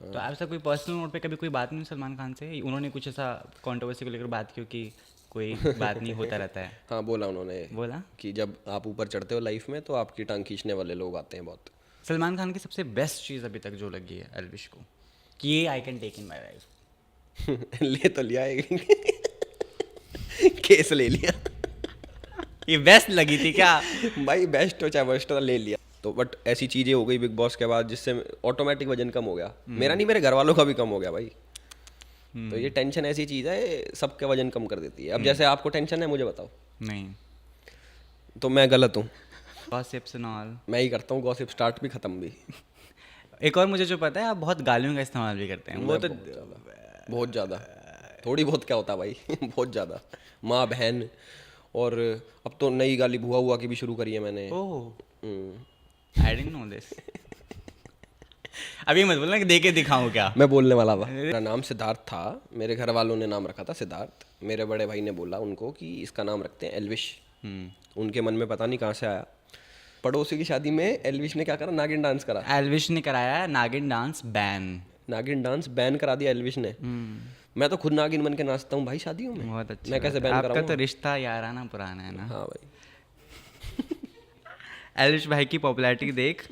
तो आपसे कोई पर्सनल नोट पे कभी कोई बात नहीं हुई सलमान खान से? उन्होंने कुछ ऐसा कंट्रोवर्सी को लेकर बात की हो कि कोई बात नहीं होता रहता है? हाँ बोला उन्होंने बोला कि जब आप ऊपर चढ़ते हो लाइफ में तो आपकी टांग खींचने वाले लोग आते हैं बहुत। सलमान खान की सबसे बेस्ट चीज़ अभी तक जो लगी है एल्विश को कि ये I can take in my life, ले तो लिया केस ले लिया ये बेस्ट लगी थी क्या? भाई बेस्ट हो चाहे वर्स्ट हो ले लिया तो। बट ऐसी चीजें हो गई बिग बॉस के बाद जिससे ऑटोमेटिक वजन कम हो गया। मेरा नहीं, मेरे घर वालों का भी कम हो गया भाई। तो ये टेंशन ऐसी चीज है, सबके वजन कम कर देती है। अब जैसे आपको टेंशन है, मुझे बताओ, नहीं, तो मैं गलत हूँ? गॉसिप्स एंड ऑल मैं ही करता हूँ गॉसिप, स्टार्ट भी खत्म भी। एक और मुझे जो पता है, आप बहुत गालियों का इस्तेमाल भी करते हैं। वो तो बहुत ज़्यादा, थोड़ी बहुत क्या होता है भाई बहुत ज़्यादा, माँ बहन। और अब तो नई गाली भुआ हुआ की भी शुरू करी है मैंने। ओह, आई डिडंट नो दिस। अभी मत बोलना कि देके दिखाऊं क्या। मैं बोलने वाला था। मेरा नाम सिद्धार्थ था, मेरे घर वालों ने नाम रखा था सिद्धार्थ। मेरे बड़े भाई ने बोला उनको कि इसका नाम रखते हैं एल्विश। उनके मन में पता नहीं कहाँ से आया। पड़ोसी की शादी में एल्विश ने क्या करा, नागिन डांस करा। एल्विश ने कराया नागिन डांस बैन। नागिन डांस बैन करा दिया एल्विश ने। मैं तो खुद नागिन बन के नाचता हूँ भाई शादियों में। बहुत अच्छा, मैं कैसे बैन आपका कराऊंगा? तो रिश्ता याराना पुराना है ना। हाँ भाई। एल्विश भाई की पॉपुलैरिटी देख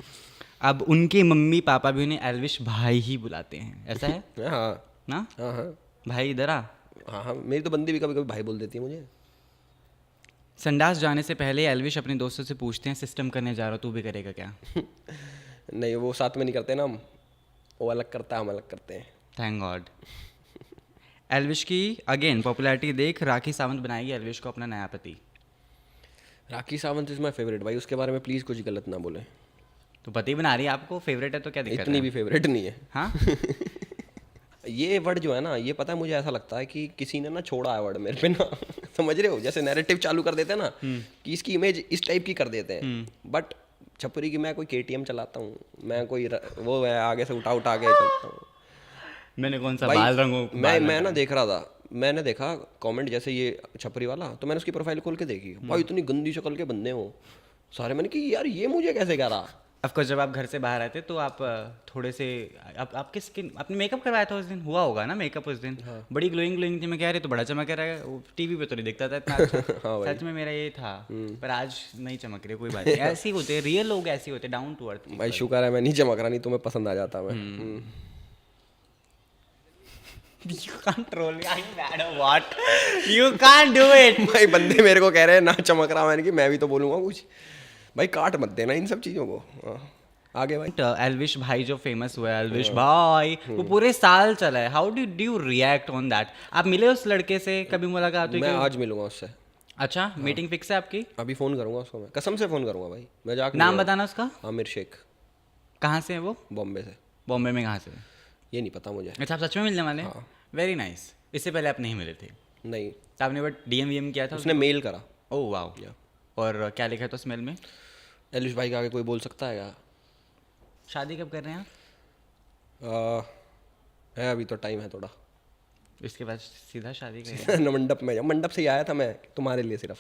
अब उनके मम्मी पापा भी उन्हें एल्विश भाई ही बुलाते हैं, ऐसा है हाँ ना? हाँ हाँ भाई इधर आ। हाँ हाँ, मेरी तो बंदी भी कभी कभी भाई बोल देती है मुझे। संडास जाने से पहले एल्विश अपने दोस्तों से पूछते हैं सिस्टम करने जा रहा हो, तू भी करेगा क्या? नहीं, वो साथ में नहीं करते ना हम, वो अलग करता है, हम अलग करते हैं। Thank God. एल्विश की अगेन पॉपुलैरिटी देख, राखी सावंत बनाएगी एल्विश को अपना नया पति। Rakhi Sawant is my favourite भाई, उसके बारे में प्लीज़ कुछ गलत ना बोले। तो पति बना रही है आपको, फेवरेट है तो क्या दिक्कत इतनी है? भी फेवरेट नहीं है। हाँ ये वर्ड जो है ना, ये पता है मुझे ऐसा लगता है कि किसी ने ना छोड़ा है वर्ड मेरे पे ना समझ रहे हो, जैसे नैरेटिव चालू कर देते हैं ना कि इसकी इमेज इस टाइप की कर देते हैं। बट छपरी की मैं कोई केटीएम चलाता हूँ, मैं कोई वो है आगे से उठा उठा के चलता हूँ मैंने कौन सा भाई। बाल रंगों मैं ना देख रहा था, मैंने देखा कमेंट जैसे ये छपरी वाला, तो मैंने उसकी प्रोफाइल खोल के देखी, भाई इतनी गंदी शक्ल के बंदे हो सारे। मैंने कि यार ये मुझे कैसे कह रहा। ऑफकोर्स जब आप घर से बाहर आए थे तो आप थोड़े से आपके स्किन, आपने मेकअप करवाया था उस दिन, हुआ होगा ना मेकअप उस दिन? हाँ। बड़ी ग्लोइंग ग्लोइंग थी, मैं कह रही तो बड़ा चमक रहा है, टीवी पे तो नहीं दिखता था इतना अच्छा। हाँ भाई। सच में मेरा ये था, पर आज नहीं चमक रही। कोई बात नहीं, ऐसे ही होते रियल लोग, ऐसे ही होते डाउन टू अर्थ। भाई शुक्र है मैं नहीं चमक रहा, नहीं तुम्हें पसंद आ जाता मैं। You can't troll me. I matter what. You can't do it. भाई बंदे मेरे को कह रहे हैं ना चमक रहा, मैंने कि मैं भी तो बोलूँगा कुछ। भाई काट मत देना इन सब चीज़ों को। हाँ, आगे भाई। एल्विश भाई जो फेमस हुआ है, एल्विश भाई, वो पूरे साल चला है। How did you react on that? आप मिले उस लड़के से, कभी मुलाकात हुई? मैं आज मिलूंगा उससे। अच्छा, मीटिंग फिक्स है आपकी? अभी फ़ोन करूँगा उसको, मैं कसम से फ़ोन करूँगा भाई, मैं जाकर। नाम बताना उसका। आमिर शेख। कहाँ से है वो? बॉम्बे से। बॉम्बे में कहाँ से? ये नहीं पता मुझे। अच्छा, आप सच में मिलने वाले हैं? हाँ। Very nice. इससे पहले आप नहीं मिले थे? नहीं, तो आपने बट डीएम वीएम किया था? उसने मेल करा। Oh wow. और क्या लिखा था उस मेल में? एलिश भाई के आगे कोई बोल सकता है क्या? शादी कब कर रहे हैं आप? है अभी तो टाइम है थोड़ा। इसके बाद सीधा शादी करें? न मंडप में जाऊँ, मंडप से ही आया था मैं तुम्हारे लिए सिर्फ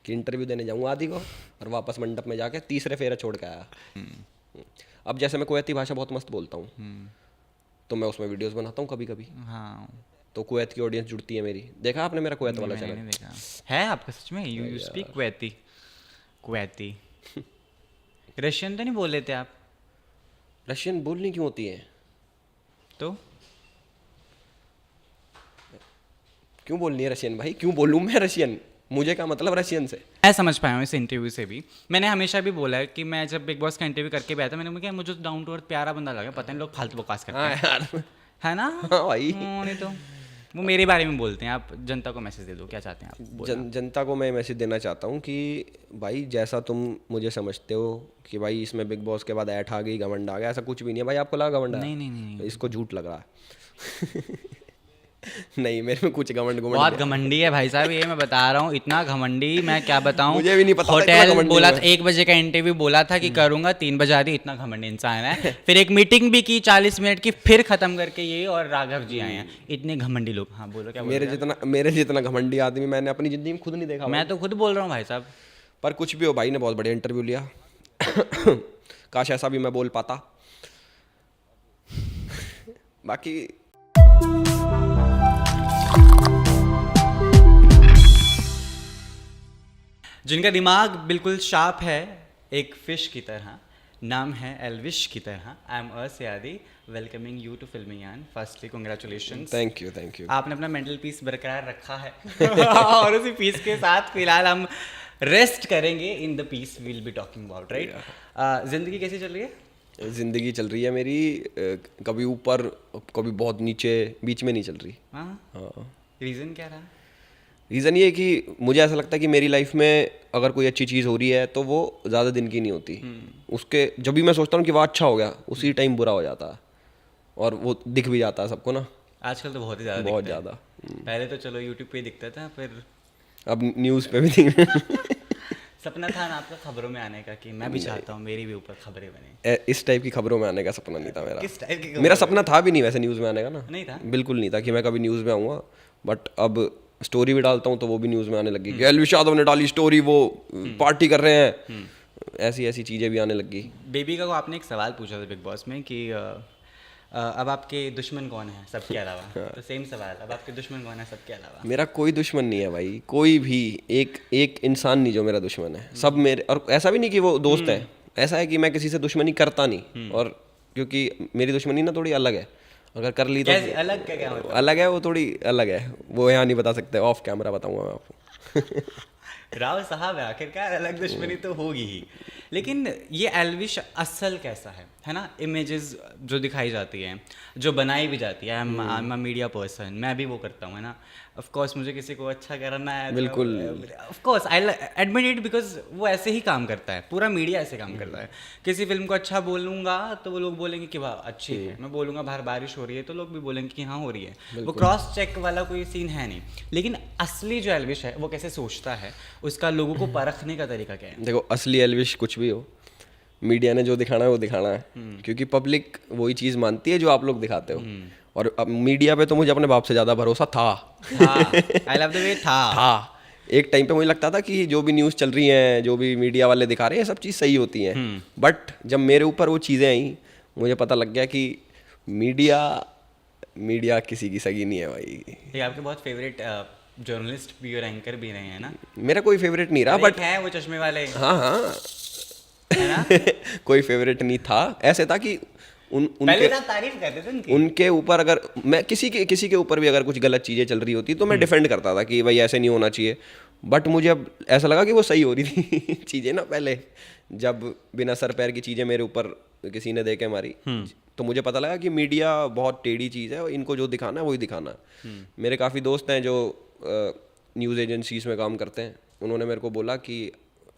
कि इंटरव्यू देने जाऊँ आदि को, और वापस मंडप में जाके तीसरे फेरा छोड़ के आया। अब जैसे मैं कुवैती भाषा बहुत मस्त बोलता हूँ, तो मैं उसमें वीडियोस बनाता हूँ कभी कभी, हाँ। तो कुवैत की ऑडियंस जुड़ती है मेरी। देखा आपने मेरा कुवैत वाला मैंने चैनल? नहीं देखा है आपका सच में? You speak Kuwaiti? Kuwaiti Russian तो नहीं बोल लेते आप? रशियन बोलनी क्यों होती है? तो क्यों बोलनी है रशियन भाई? क्यों बोलूँ मैं रशियन? मुझे क्या मतलब रशियन से? मैं समझ पाया हूँ इस इंटरव्यू से भी। मैंने हमेशा भी बोला है कि मैं जब बिग बॉस का इंटरव्यू करके भी आया था, मैंने कहा मुझे डाउन टू अर्थ प्यारा बंदा लगा, पता नहीं लोग फालतू बकवास करते हाँ हैं, यार। है ना? हाँ भाई। नहीं तो वो मेरे बारे में बोलते हैं। आप जनता को मैसेज दे दो, क्या चाहते हैं आप बोलना? जनता को मैं मैसेज देना चाहता हूँ कि भाई जैसा तुम मुझे समझते हो कि भाई इसमें बिग बॉस के बाद ऐठ आ गई, घमंड आ गया, ऐसा कुछ भी नहीं है भाई। आपको लगा घमंड? नहीं नहीं नहीं, इसको झूठ लग रहा है नहीं, मेरे में कुछ घमंड बहुत घमंडी है भाई साहब, ये मैं बता रहा हूँ। इतना घमंडी मैं क्या बताऊँ। मुझे भी नहीं पता था इतना होटल घमंडी बोला मैं। 1 बजे का इंटरव्यू बोला था कि करूंगा, 3 बजे आती, इतना घमंडी इंसान है। फिर एक मीटिंग भी की 40 मिनट की, फिर खत्म करके ये और राघव जी आए हैं। इतने घमंडी लोग। हाँ बोलो, क्या बोल रहे मेरे जितना घमंडी आदमी मैंने अपनी जिंदगी में खुद नहीं देखा हो? भाई। मैं तो खुद बोल रहा हूँ भाई साहब। पर कुछ भी हो, भाई ने बहुत बढ़िया इंटरव्यू लिया काश ऐसा भी मैं बोल पाता। बाकी जिनका दिमाग बिल्कुल शार्प है एक फिश की तरह, नाम है एल्विश की तरह। I am Sayadi, welcoming you to फिल्मी यान। फर्स्टली कांग्रेचुलेशंस, थैंक यू आपने अपना मेंटल पीस बरकरार रखा है और उसी पीस के साथ फिलहाल हम रेस्ट करेंगे in the piece will be talking about, right. जिंदगी कैसी चल रही है? ज़िंदगी चल रही है मेरी, कभी ऊपर कभी बहुत नीचे, बीच में नहीं चल रही। हाँ, रीज़न क्या रहा? रीज़न ये है कि मुझे ऐसा लगता है कि मेरी लाइफ में अगर कोई अच्छी चीज़ हो रही है तो वो ज़्यादा दिन की नहीं होती। उसके जब भी मैं सोचता हूँ कि वह अच्छा हो गया, उसी टाइम बुरा हो जाता है और वो दिख भी जाता है सबको ना। आजकल तो बहुत ही ज़्यादा बहुत दिखता है। ज़्यादा। पहले तो चलो यूट्यूब पे ही दिखता था, फिर अब न्यूज़ पे भी दिख सपना था ना आपका खबरों में आने का कि मैं भी चाहता हूँ मेरी भी ऊपर खबरें बने। इस टाइप की खबरों में आने का सपना नहीं था मेरा। किस टाइप की मेरा सपना था भी नहीं वैसे न्यूज़ में आने का ना, नहीं था? बिल्कुल नहीं था कि मैं कभी न्यूज़ में आऊँगा। बट अब स्टोरी भी डालता हूँ तो वो भी न्यूज़ में आने लगी कि एल्विश यादव ने डाली स्टोरी, वो पार्टी कर रहे हैं, ऐसी ऐसी चीज़ें भी आने लगी। बेबी का को आपने एक सवाल पूछा था बिग बॉस में कि अब आपके दुश्मन कौन है सबके अलावा? तो सेम सवाल, अब आपके दुश्मन कौन है सबके अलावा? मेरा कोई दुश्मन नहीं है भाई, कोई भी एक इंसान नहीं जो मेरा दुश्मन है, सब मेरे। और ऐसा भी नहीं कि वो दोस्त है, ऐसा है कि मैं किसी से दुश्मनी करता नहीं। और क्योंकि मेरी दुश्मनी ना थोड़ी अलग है, अगर कर ली तो अलग क्या मतलब? अलग है, वो थोड़ी अलग है, वो यहाँ नहीं बता सकते, ऑफ कैमरा बताऊंगा मैं आपको। राव साहब है, आखिरकार अलग दुश्मनी तो होगी ही। लेकिन ये एल्विश असल कैसा है ना? इमेजेस जो दिखाई जाती हैं, जो बनाई भी जाती है, I am a media person, मैं भी वो करता हूँ, है ना। ऑफ कोर्स मुझे किसी को अच्छा करना है, बिल्कुल। Of course I admit it, because वो ऐसे ही काम करता है, पूरा मीडिया ऐसे काम करता है। किसी फिल्म को अच्छा बोलूँगा तो वो लोग बोलेंगे कि वाह अच्छी है, मैं बोलूँगा बाहर बारिश हो रही है तो लोग भी बोलेंगे कि हाँ हो रही है। वो क्रॉस चेक वाला कोई सीन है नहीं। लेकिन असली जो एल्विश है वो कैसे सोचता है, उसका लोगों को परखने का तरीका क्या है? देखो, असली एल्विश कुछ भी हो, मीडिया ने जो दिखाना है वो दिखाना है, क्योंकि पब्लिक वही चीज़ मानती है जो आप लोग दिखाते हो। और अब मीडिया पे तो मुझे अपने बाप से ज़्यादा भरोसा था। आई लव द वे था। एक टाइम पे मुझे लगता था कि जो भी न्यूज़ चल रही हैं, जो भी मीडिया वाले दिखा रहे हैं, सब चीज़ सही होती हैं। बट जब मेरे ऊपर वो चीज़ें आई, मुझे पता लग गया कि मीडिया किसी की सगी नहीं है भाई। ये आपके बहुत फेवरेट जर्नलिस्ट भी और एंकर भी रहे हैं ना? मेरा कोई फेवरेट नहीं रहा, बट है वो चश्मे वाले, हाँ है ना? कोई फेवरेट नहीं था। ऐसे था कि पहले तो तारीफ करते थे उनकी। उनके ऊपर अगर मैं किसी के ऊपर भी अगर कुछ गलत चीज़ें चल रही होती तो मैं डिफेंड करता था कि भाई ऐसे नहीं होना चाहिए। बट मुझे अब ऐसा लगा कि वो सही हो रही थी चीज़ें ना। पहले जब बिना सर पैर की चीज़ें मेरे ऊपर किसी ने दे के मारी तो मुझे पता लगा कि मीडिया बहुत टेढ़ी चीज़ है और इनको जो दिखाना है वही दिखाना है। मेरे काफ़ी दोस्त हैं जो न्यूज़ एजेंसीज में काम करते हैं, उन्होंने मेरे को बोला कि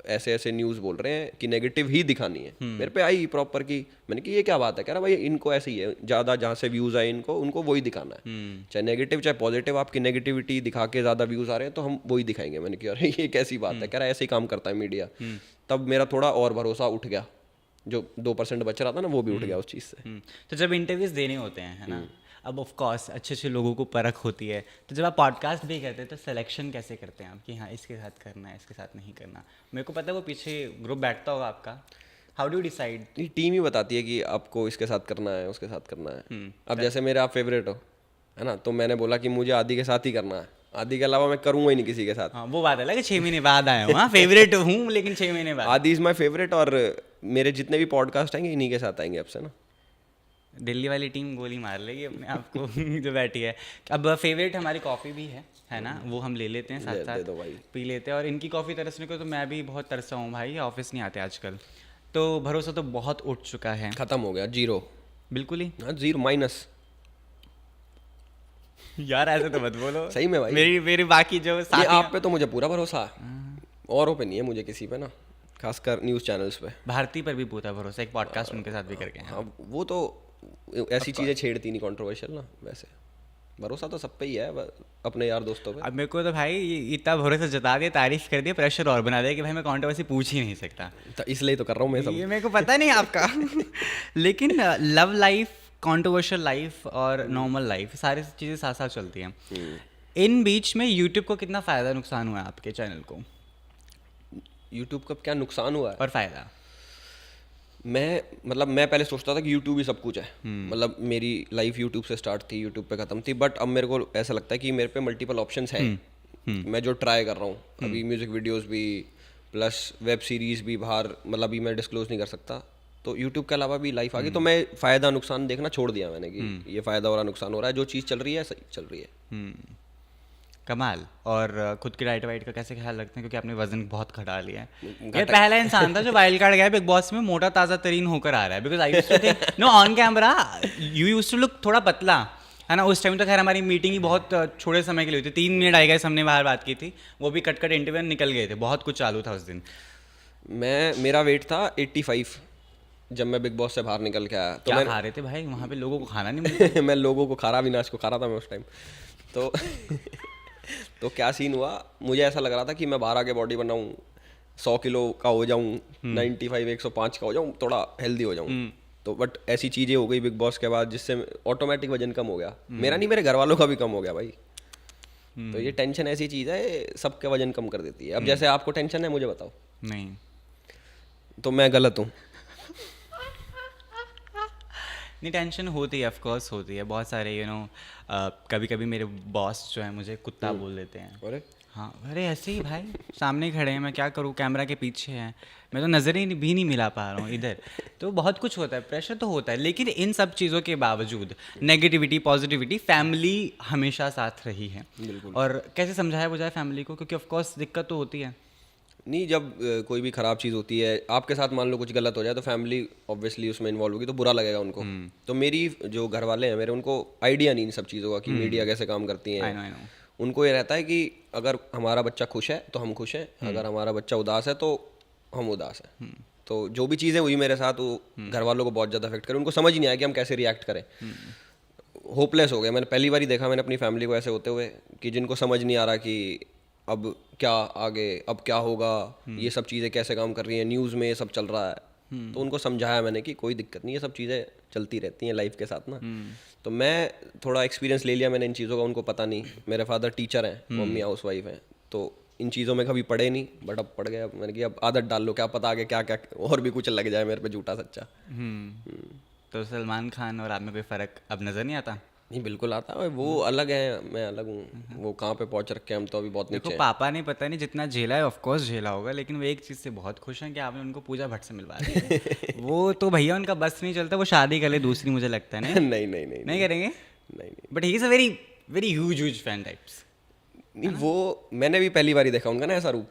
ऐसे ऐसे न्यूज़ बोल रहे हैं कि नेगेटिव ही दिखानी है। मेरे पे आई प्रॉपर की, मैंने कि ये क्या बात है, कह रहा भाई इनको ऐसे ही है, ज़्यादा जहाँ से व्यूज़ आए उनको वही दिखाना है, चाहे नेगेटिव चाहे पॉजिटिव। आपकी नेगेटिविटी दिखा के ज़्यादा व्यूज़ आ रहे हैं तो हम वही दिखाएंगे। मैंने कहा अरे ये कैसी बात है, कह रहा ऐसे ही काम करता है मीडिया। तब मेरा थोड़ा और भरोसा उठ गया, जो 2% बच रहा था ना वो भी उठ गया उस चीज़ से। तो जब इंटरव्यूज देने होते हैं, है ना, अब ऑफ कोर्स अच्छे अच्छे लोगों को परख होती है, तो जब आप पॉडकास्ट भी करते हैं तो सिलेक्शन कैसे करते हैं आप कि हाँ इसके साथ करना है, इसके साथ नहीं करना? मेरे को पता है वो पीछे ग्रुप बैठता होगा आपका, हाउ डू डिसाइड? टीम ही बताती है कि आपको इसके साथ करना है, उसके साथ करना है। अब जैसे मेरे आप फेवरेट हो, है ना, तो मैंने बोला कि मुझे आदि के साथ ही करना है, आदि के अलावा मैं करूँगा ही नहीं किसी के साथ। हाँ वो बात है कि 6 महीने बाद आया हूँ, फेवरेट हूँ लेकिन 6 महीने बाद। आदि इज़ माई फेवरेट, और मेरे जितने भी पॉडकास्ट आएंगे इन्हीं के साथ आएंगे अब से ना। दिल्ली वाली टीम गोली मार लेगी अपने आप को जो बैठी है। अब फेवरेट हमारी कॉफ़ी भी है ना, वो हम ले लेते हैं साथ साथ पी लेते हैं। और इनकी कॉफ़ी तरसने को तो मैं भी बहुत तरसा हूँ भाई, ऑफिस नहीं आते आजकल, तो भरोसा तो बहुत उठ चुका है, खत्म हो गया, जीरो, बिल्कुल ही। हाँ, जीरो माइनस। यार ऐसे तो मत बोलो सही में भाई, मेरी बाकी जो आप पे तो मुझे पूरा भरोसा है, औरों पे नहीं है मुझे किसी पे ना, खासकर न्यूज़ चैनल्स पे। भारती पर भी पूरा भरोसा, एक पॉडकास्ट उनके साथ भी करके हैं। हाँ, वो तो ऐसी चीज़ें छेड़ती नहीं कंट्रोवर्शियल ना, वैसे भरोसा तो सब पे ही है, अपने यार दोस्तों पे। अब मेरे को तो भाई इतना भरोसा जता दिया, तारीफ कर दिया, प्रेशर और बना दिया कि भाई मैं कंट्रोवर्सी पूछ ही नहीं सकता, तो इसलिए तो कर रहा हूँ मैं सब। ये मेरे को पता नहीं आपका लेकिन लव लाइफ, कंट्रोवर्शियल लाइफ और नॉर्मल लाइफ, सारी चीज़ें साथ साथ चलती हैं। इन बीच में यूट्यूब को कितना फ़ायदा नुकसान हुआ है आपके चैनल को? यूट्यूब का क्या नुकसान हुआ है और फ़ायदा? मैं पहले सोचता था कि यूट्यूब ही सब कुछ है, मतलब मेरी लाइफ यूट्यूब से स्टार्ट थी, यूट्यूब पे ख़त्म थी, बट अब मेरे को ऐसा लगता है कि मेरे पे मल्टीपल ऑप्शंस है। मैं जो ट्राई कर रहा हूँ अभी, म्यूज़िक वीडियोस भी प्लस वेब सीरीज़ भी बाहर, मतलब अभी मैं डिस्क्लोज नहीं कर सकता, तो यूट्यूब के अलावा भी लाइफ आ गई, तो मैं फ़ायदा नुकसान देखना छोड़ दिया मैंने कि ये फ़ायदा हो रहा नुकसान हो रहा है, जो चीज़ चल रही है सही चल रही है। कमाल। और खुद की डाइट वाइट का कैसे ख्याल रखते हैं, क्योंकि आपने वजन बहुत घटा लिया है। ये पहला इंसान था जो वाइल्ड कार्ड गया बिग बॉस में मोटा ताज़ा तरीन होकर आ रहा है, because I used to think no on camera you used to look थोड़ा पतला, है ना। उस टाइम तो खैर हमारी मीटिंग ही बहुत छोटे समय के लिए हुई थी, 3 मिनट आई गए, हमने बाहर बात की थी, वो भी कट इंटरव्यू निकल गए थे, बहुत कुछ चालू था उस दिन। मेरा वेट था 85 जब मैं बिग बॉस से बाहर निकल के आया। तो क्या खा रहे थे भाई वहाँ पे, लोगों को खाना नहीं मिलता? मैं लोगों को खा रहा, अविनाश को खा रहा था मैं उस टाइम। तो तो क्या सीन हुआ, मुझे ऐसा लग रहा था कि मैं बाहर आके बॉडी बनाऊं, 100 किलो का हो जाऊं, 95 105 का हो जाऊं, थोड़ा हेल्दी हो जाऊं। तो बट ऐसी चीज़ें हो गई बिग बॉस के बाद जिससे ऑटोमेटिक वजन कम हो गया, मेरा नहीं मेरे घर वालों का भी कम हो गया भाई। तो ये टेंशन ऐसी चीज़ है, सबके वजन कम कर देती है। अब जैसे आपको टेंशन है, मुझे बताओ। नहीं तो मैं गलत हूँ? नहीं, टेंशन होती है, ऑफ कोर्स होती है, बहुत सारे कभी कभी मेरे बॉस जो है मुझे कुत्ता बोल देते हैं। अरे हाँ, अरे ऐसे ही भाई, सामने खड़े हैं, मैं क्या करूँ, कैमरा के पीछे हैं, मैं तो नज़र ही भी नहीं मिला पा रहा हूँ इधर। तो बहुत कुछ होता है, प्रेशर तो होता है, लेकिन इन सब चीज़ों के बावजूद नेगेटिविटी पॉजिटिविटी फैमिली हमेशा साथ रही है। और कैसे समझाया वो जाए फैमिली को, क्योंकि ऑफ कोर्स दिक्कत तो होती है। नहीं, जब कोई भी ख़राब चीज़ होती है आपके साथ, मान लो कुछ गलत हो जाए, तो फैमिली ऑब्वियसली उसमें इन्वॉल्व होगी, तो बुरा लगेगा उनको। तो मेरी जो घर वाले हैं मेरे, उनको आइडिया नहीं इन सब चीज़ों का कि मीडिया कैसे काम करती है। I know. उनको ये रहता है कि अगर हमारा बच्चा खुश है तो हम खुश हैं, अगर हमारा बच्चा उदास है तो हम उदास हैं। तो जो भी चीज़ें हुई मेरे साथ, वो घर वालों को बहुत ज़्यादा अफेक्ट करें, उनको समझ ही नहीं आया कि हम कैसे रिएक्ट करें। होपलेस हो गए। मैंने पहली बार ही देखा मैंने अपनी फैमिली को ऐसे होते हुए, कि जिनको समझ नहीं आ रहा कि अब क्या आगे, अब क्या होगा, ये सब चीज़ें कैसे काम कर रही हैं, न्यूज़ में ये सब चल रहा है। तो उनको समझाया मैंने कि कोई दिक्कत नहीं है, सब चीज़ें चलती रहती हैं लाइफ के साथ ना। तो मैं थोड़ा एक्सपीरियंस ले लिया मैंने इन चीज़ों का, उनको पता नहीं। मेरे फादर टीचर हैं, मम्मी हाउस वाइफ हैं, तो इन चीज़ों में कभी पढ़े नहीं, बट अब पढ़ गए। अब मैंने कहा अब आदत डाल लो, क्या पता आगे क्या क्या और भी कुछ लग जाए मेरे पे झूठा सच्चा। तो सलमान खान और आप में कोई फ़र्क अब नज़र नहीं आता? नहीं, बिल्कुल आता है, वो अलग है, मैं अलग हूँ। वो कहाँ पे पहुँच रखे हैं, हम तो अभी बहुत नीचे देखो हैं। पापा ने पता नहीं जितना झेला है, ऑफ कोर्स झेला होगा, लेकिन वो एक चीज़ से बहुत खुश हैं कि आपने उनको पूजा भट्ट से मिलवा दिया। वो तो भैया उनका बस नहीं चलता, वो शादी कर ले दूसरी, मुझे लगता है। नहीं नहीं करेंगे, नहीं। But he is a very very huge fan types. नहीं, वो मैंने भी पहली बार ही देखा उनका ना ऐसा रूप।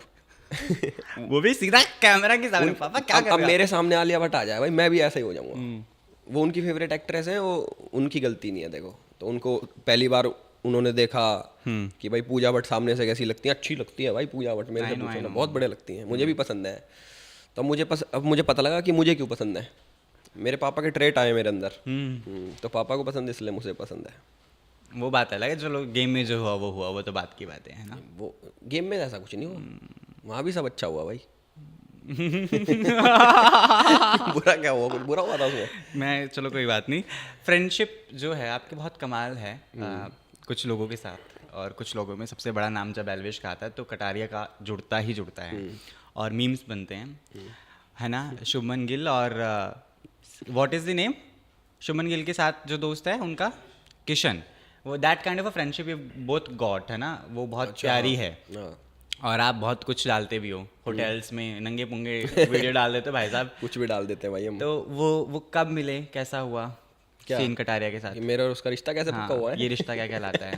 वो भी सीधा कैमरा के सामने, पापा क्या कर अब रहे हो? मेरे सामने आलिया भट्ट आ जाए भाई, मैं भी ऐसा ही हो जाऊंगा। वो उनकी फेवरेट एक्ट्रेस है, वो उनकी गलती नहीं है। देखो, तो उनको पहली बार उन्होंने देखा कि भाई पूजा भट्ट सामने से कैसी लगती है, अच्छी लगती है भाई पूजा भट्ट, मेरे से पूछो ना, बहुत बड़े लगती हैं, मुझे भी पसंद है। तो अब मुझे पता लगा कि मुझे क्यों पसंद है। मेरे पापा के ट्रेट आए मेरे अंदर, तो पापा को पसंद है, इसलिए मुझे पसंद है। वो बात अलग है, चलो गेम में जो हुआ वो तो बात की बात है ना। वो गेम में ऐसा कुछ नहीं हुआ, वहाँ भी सब अच्छा हुआ भाई। बुरा क्या हुआ, कुछ बुरा हुआ था उसमें? मैं चलो कोई बात नहीं। फ्रेंडशिप जो है आपकी बहुत कमाल है कुछ लोगों के साथ, और कुछ लोगों में सबसे बड़ा नाम जब एल्विश का आता है तो कटारिया का जुड़ता ही जुड़ता है, और मीम्स बनते हैं, है ना। शुभमन गिल और what is the name, Shubman Gill के साथ जो दोस्त है उनका किशन, वो that kind of a friendship you both got, है ना। वो बहुत प्यारी है, और आप बहुत कुछ डालते भी हो, होटल्स में नंगे पुंगे वीडियो डाल देते हो भाई साहब। कुछ भी डाल देते हैं भाई हम। तो वो कब मिले, कैसा हुआ सीन कटारिया के साथ? मेरा और उसका रिश्ता कैसे पक्का हुआ है? ये रिश्ता क्या कहलाता है?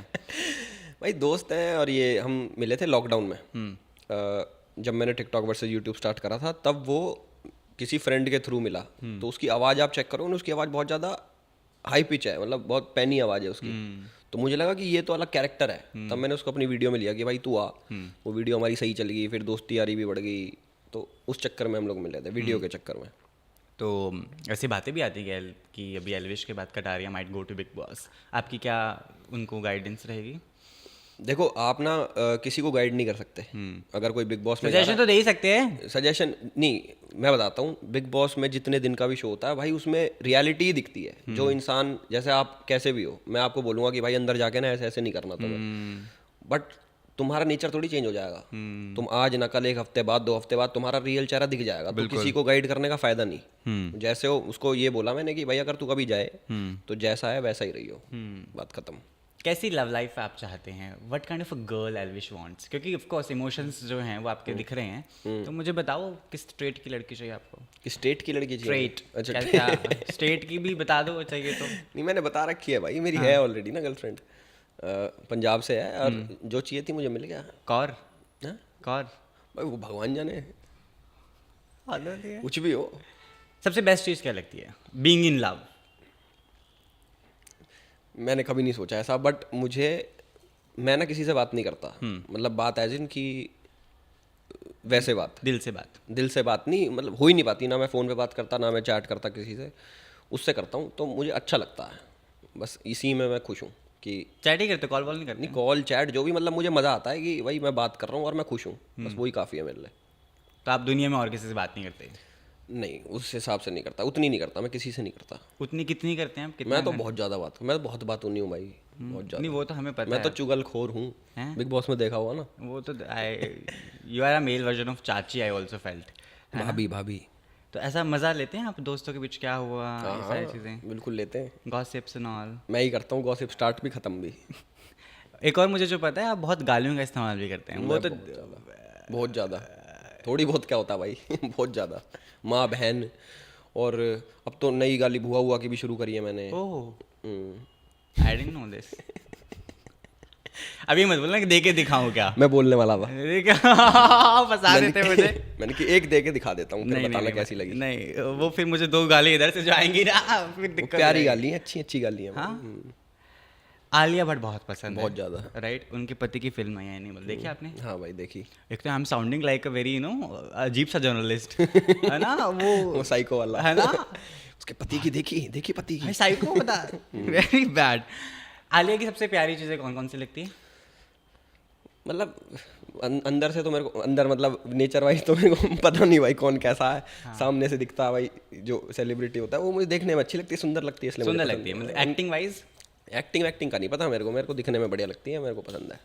भाई दोस्त हैं, और ये हम मिले थे लॉकडाउन में। जब मैंने टिकटॉक वर्सेस यूट्यूब स्टार्ट करा था, तब वो किसी फ्रेंड के थ्रू मिला। तो उसकी आवाज़ आप चेक करो ना, उसकी आवाज़ बहुत ज़्यादा हाई पिच है, मतलब बहुत पैनी आवाज़ है उसकी। तो मुझे लगा कि ये तो अलग कैरेक्टर है। तब मैंने उसको अपनी वीडियो में लिया कि भाई तू आ। वो वीडियो हमारी सही चल गई, फिर दोस्ती यारी भी बढ़ गई। तो उस चक्कर में हम लोग मिले थे, वीडियो के चक्कर में। तो ऐसी बातें भी आती है कि अभी एल्विश के बाद Kataria might go to Bigg Boss, आपकी क्या उनको गाइडेंस रहेगी? देखो, आप ना किसी को गाइड नहीं कर सकते। अगर कोई बिग बॉस में सजेशन तो दे ही सकते हैं। सजेशन नहीं, मैं बताता हूँ, बिग बॉस में जितने दिन का भी शो होता है भाई, उसमें रियलिटी ही दिखती है। जो इंसान, जैसे आप कैसे भी हो, मैं आपको बोलूँगा कि भाई अंदर जाके ना ऐसे ऐसे नहीं करना तुम्हें, बट तुम्हारा नेचर थोड़ी चेंज हो जाएगा। तुम आज ना कल, 1 हफ्ते बाद, 2 हफ्ते बाद तुम्हारा रियल चेहरा दिख जाएगा। तो किसी को गाइड करने का फायदा नहीं। जैसे हो उसको ये बोला मैंने कि भाई अगर तू कभी जाए तो जैसा है वैसा ही रही हो, बात खत्म। कैसी लव लाइफ आप चाहते हैं? What kind of a girl Elvish wants? क्योंकि ऑफ कोर्स इमोशंस जो हैं वो आपके दिख रहे हैं, तो मुझे बताओ किस स्ट्रेट की लड़की चाहिए आपको? कि स्टेट की लड़की चाहिए? स्ट्रेट, अच्छा, क्या स्टेट की भी बता दो चाहिए तो। नहीं मैंने बता रखी है भाई, मेरी है ऑलरेडी ना गर्लफ्रेंड, पंजाब से है, और जो चाहिए थी मुझे मिल गया। कौर? हाँ? कौर? भाई वो भगवान जाने, कुछ भी हो। सबसे बेस्ट चीज़ क्या लगती है बीइंग इन लव? मैंने कभी नहीं सोचा ऐसा, बट मैं ना किसी से बात नहीं करता, मतलब बात एज इन कि वैसे बात, दिल से बात? दिल से बात नहीं, मतलब हो ही नहीं पाती। ना मैं फ़ोन पे बात करता, ना मैं चैट करता किसी से। उससे करता हूँ तो मुझे अच्छा लगता है, बस इसी में मैं खुश हूँ कि चैट ही करते, कॉल वॉल नहीं करते? नहीं, कॉल चैट जो भी, मतलब मुझे मज़ा आता है कि भाई मैं बात कर रहा हूँ और मैं खुश हूँ, बस वही काफ़ी है मेरे लिए। तो आप दुनिया में और किसी से बात नहीं करते? नहीं, उस हिसाब से नहीं करता, उतनी नहीं करता, मैं किसी से नहीं करता। उतनी कितनी करते हैं आप? कितना मैं तो बहुत ज़्यादा बात, मैं तो बहुत बातूनी हूँ भाई, बहुत नहीं, ज़्यादा। वो तो हमें पता मैं है। तो चुगलखोर हूँ, हैं? बिग बॉस में देखा हुआ ना। वो तो you are a male version of चाची, आई ऑल्सो फेल्ट। भाभी भाभी। तो ऐसा मजा लेते हैं आप दोस्तों के बीच क्या हुआ, ये सारी हाँ, चीज़ें, बिल्कुल लेते हैं। Gossips and all? मैं ही करता हूँ गॉसिप, स्टार्ट भी ख़त्म भी। एक और मुझे जो पता है, आप बहुत गालियों का इस्तेमाल भी करते हैं। वो तो बहुत ज़्यादा, थोड़ी बहुत क्या होता है भाई बहुत ज़्यादा। माँ बहन, और अब तो नई गाली भुआ हुआ की भी शुरू करी है मैंने। Oh, hmm. I didn't know this. अभी मत बोलना कि दे के दिखाऊं क्या। मैं बोलने वाला था, फंसा देते मुझे। मैंने कि एक दे के दिखा देता हूँ, फिर नहीं बताना नहीं कैसी लगी। नहीं, वो फिर मुझे 2 गाली इधर से जो आएंगी ना, फिर वो दिक्कत हो प्यारी जाएगी। गाली है, अच्छी अच्छी गाली है। हाँ? आलिया भट्ट बहुत पसंद है, बहुत ज़्यादा। राइट? उनके पति की फिल्म आई है एनिमल, देखी आपने? हाँ भाई देखी। एक तो I am sounding like a very अजीब सा जर्नलिस्ट है ना वो साइको वाला है ना। उसके पति की देखी, देखी पति की। साइको बता, वेरी बैड। आलिया की सबसे प्यारी चीज़ें कौन कौन सी लगती है? मतलब अंदर से तो मेरे को, अंदर मतलब नेचर वाइज तो मेरे को पता नहीं भाई कौन कैसा है। सामने से दिखता है भाई, जो सेलिब्रिटी होता है वो मुझे देखने में अच्छी लगती है, सुंदर लगती है, इसलिए सुंदर लगती है, मतलब एक्टिंग वाइज? एक्टिंग का नहीं पता मेरे को दिखने में बढ़िया लगती है, मेरे को पसंद है।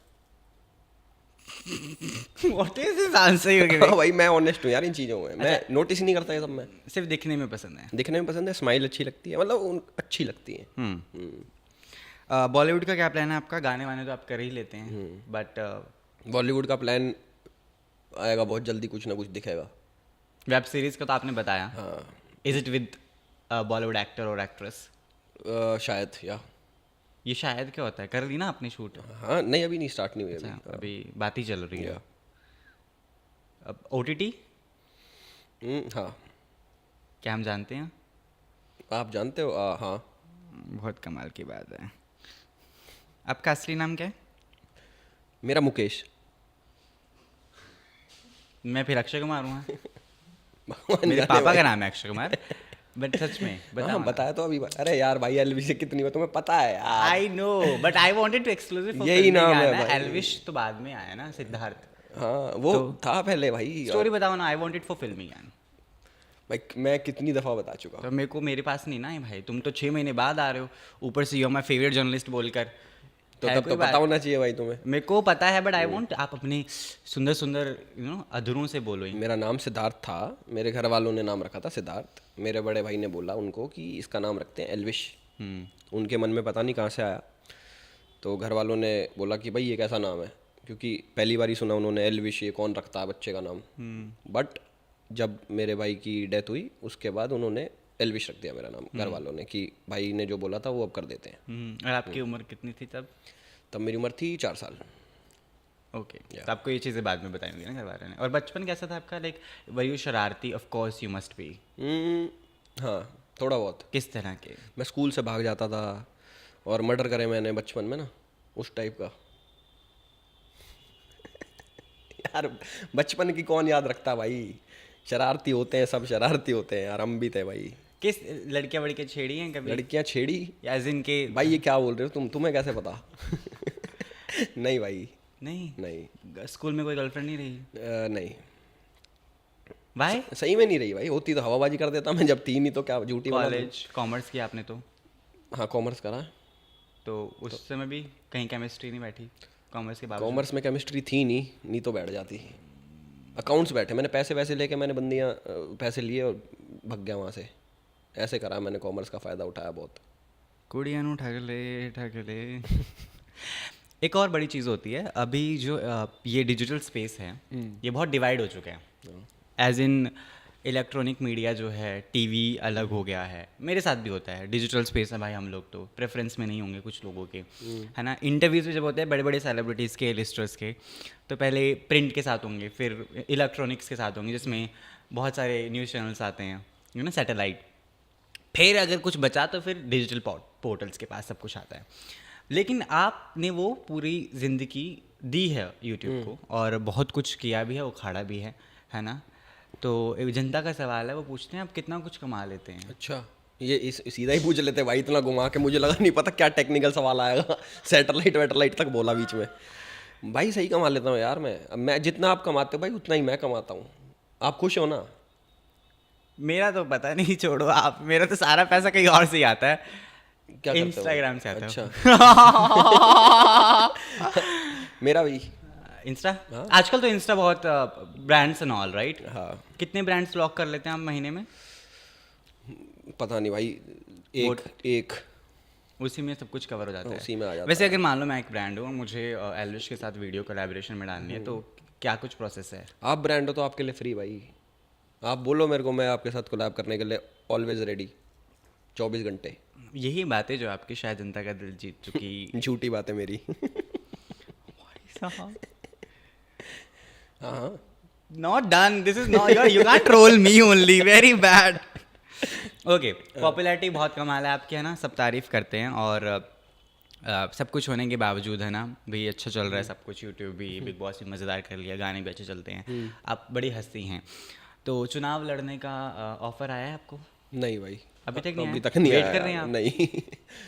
What is this answer? हाँ भाई मैं ऑनेस्ट हूँ यार इन चीज़ों में, मैं नोटिस ही नहीं करता ये सब। मैं सिर्फ दिखने में पसंद है? दिखने में पसंद है, स्माइल अच्छी लगती है, मतलब अच्छी लगती है। बॉलीवुड का क्या प्लान है आपका? गाने वाने तो आप कर ही लेते हैं, बट बॉलीवुड का प्लान आएगा बहुत जल्दी, कुछ ना कुछ दिखेगा। वेब सीरीज का तो आपने बताया। हाँ। Is it with Bollywood actor और एक्ट्रेस? शायद, या ये शायद क्या होता है, कर ली ना आपने शूट? हाँ नहीं, अभी नहीं, स्टार्ट नहीं हुई अच्छा, अभी। अभी बात ही चल रही है। या अब OTT हाँ, क्या हम जानते हैं? आप जानते हो? हाँ। बहुत कमाल की बात है। आपका असली नाम क्या है? मेरा मुकेश। मैं फिर अक्षय कुमार हूँ। भगवान मेरे जाने पापा भाई। का नाम है अक्षय कुमार, बट सच में हाँ बताओ। बताया तो अभी। अरे यार भाई एलविश से कितनी बार तुम्हें पता है यार। I know, but I wanted to exclusive. यही नाम है भाई। एल्विश तो बाद में आया ना, सिद्धार्थ। हाँ वो था पहले भाई। स्टोरी बताओ ना, आई वांटेड फॉर फिल्मी ज्ञान। भाई मैं कितनी दफ़ा बता चुका हूँ। तो मेरे पास नहीं ना है भाई, तुम तो 6 महीने बाद आ रहे हो, ऊपर से you are my favourite journalist बोलकर। तो है तब कोई तो बात? पता होना चाहिए भाई तुम्हें। मेरे को पता है, बट आई वांट आप अपने सुंदर सुंदर अधरों से बोलो ही। मेरा नाम सिद्धार्थ था, मेरे घर वालों ने नाम रखा था सिद्धार्थ। मेरे बड़े भाई ने बोला उनको कि इसका नाम रखते हैं एल्विश। उनके मन में पता नहीं कहाँ से आया, तो घर वालों ने बोला कि भाई ये कैसा नाम है, क्योंकि पहली बार ही सुना उन्होंने एल्विश, ये कौन रखता है बच्चे का नाम। बट जब मेरे भाई की डेथ हुई उसके बाद उन्होंने एल्विश रख दिया मेरा नाम, घर वालों ने, कि भाई ने जो बोला था वो अब कर देते हैं। और आपकी उम्र कितनी थी तब? तब मेरी उम्र थी 4 साल। ओके, तो आपको ये चीज़ें बाद में बताएंगे ना घर वाले ने। और बचपन कैसा था आपका? लाइक वर यू शरारती? Of course you must be. हाँ थोड़ा बहुत। किस तरह के? मैं स्कूल से भाग जाता था, और मर्डर करे मैंने बचपन में ना, उस टाइप का। यार बचपन की कौन याद रखता भाई, शरारती होते हैं सब, शरारती होते हैं यार, हम भी थे भाई। किस लड़कियां वड़कियां छेड़ी हैं कभी? लड़कियां छेड़ी? या जिनके भाई ये क्या बोल रहे हो तुम्हें कैसे पता? नहीं भाई नहीं, नहीं। स्कूल में कोई गर्लफ्रेंड नहीं रही? नहीं वाई? सही में नहीं रही भाई, होती तो हवाबाजी कर देता मैं, जब थी नहीं तो क्या झूठी बना दूं। कॉलेज कॉमर्स किया आपने तो? हाँ कॉमर्स करा। तो उस समय भी कहीं केमिस्ट्री नहीं बैठी? कॉमर्स के बावजूद? कॉमर्स में केमिस्ट्री थी नहीं तो बैठ जाती। अकाउंट्स बैठे, मैंने पैसे वैसे लेके मैंने बंदियाँ पैसे लिए और भग गया वहाँ से। ऐसे करा मैंने, कॉमर्स का फ़ायदा उठाया बहुत। कुड़ियाँ नु ठग ले एक और बड़ी चीज़ होती है अभी जो ये डिजिटल स्पेस है ये बहुत डिवाइड हो चुका है। एज इन इलेक्ट्रॉनिक मीडिया जो है, टीवी अलग हो गया है, मेरे साथ भी होता है। डिजिटल स्पेस है भाई, हम लोग तो प्रेफरेंस में नहीं होंगे कुछ लोगों के, है ना। इंटरव्यूज जब होते हैं बड़े बड़े सेलिब्रिटीज़ के, लिस्टर्स के, तो पहले प्रिंट के साथ होंगे, फिर इलेक्ट्रॉनिक्स के साथ होंगे जिसमें बहुत सारे न्यूज़ चैनल्स आते हैं, यू नो, सैटेलाइट। फिर अगर कुछ बचा तो फिर डिजिटल पोर्टल्स के पास सब कुछ आता है। लेकिन आपने वो पूरी ज़िंदगी दी है यूट्यूब को और बहुत कुछ किया भी है, उखाड़ा भी है ना। तो एक जनता का सवाल है, वो पूछते हैं आप कितना कुछ कमा लेते हैं। अच्छा, ये सीधा ही पूछ लेते भाई, इतना घुमा के मुझे लगा नहीं पता क्या टेक्निकल सवाल आएगा। सैटेलाइट वेटेलाइट तक बोला बीच में। भाई सही कमा लेता हूँ यार मैं जितना आप कमाते हो भाई उतना ही मैं कमाता हूँ। आप खुश हो ना? मेरा तो पता नहीं, छोड़ो आप, मेरा तो सारा पैसा कहीं और से ही आता है। क्या करते हो? इंस्टाग्राम से आता है। अच्छा। मेरा भी इंस्टा, आजकल तो इंस्टा बहुत ब्रांड्स एंड ऑल, राइट? हाँ। कितने ब्रांड्स लॉक कर लेते हैं आप महीने में? पता नहीं भाई, एक उसी में सब कुछ कवर हो जाता है। उसी में आ जाता वैसे अगर मान लो मैं एक ब्रांड हूँ और मुझे एल्विश के साथ वीडियो कोलैबोरेशन में डालनी है, तो क्या कुछ प्रोसेस है? आप ब्रांड हो तो आपके लिए फ्री भाई। आप बोलो मेरे को, मैं आपके साथ कोलैब करने के लिए ऑलवेज रेडी, 24 घंटे। यही बात है जो आपकी शायद जनता का दिल जीत चुकी। झूठी बात है मेरी। हाँ, not done, this is not, you can't troll me only, very bad. Okay, popularity बहुत कमाल है आपकी, है ना, सब तारीफ करते हैं और सब कुछ होने के बावजूद, है ना भाई, अच्छा चल रहा है सब कुछ। यूट्यूब भी, बिग बॉस भी मज़ेदार कर लिया, गाने भी अच्छे चलते हैं, आप बड़ी हस्ती हैं। तो चुनाव लड़ने का ऑफर आया है आपको? नहीं भाई, अभी तक नहीं अभी आया? तक नहीं वेट आया। कर रहे हैं आप? नहीं।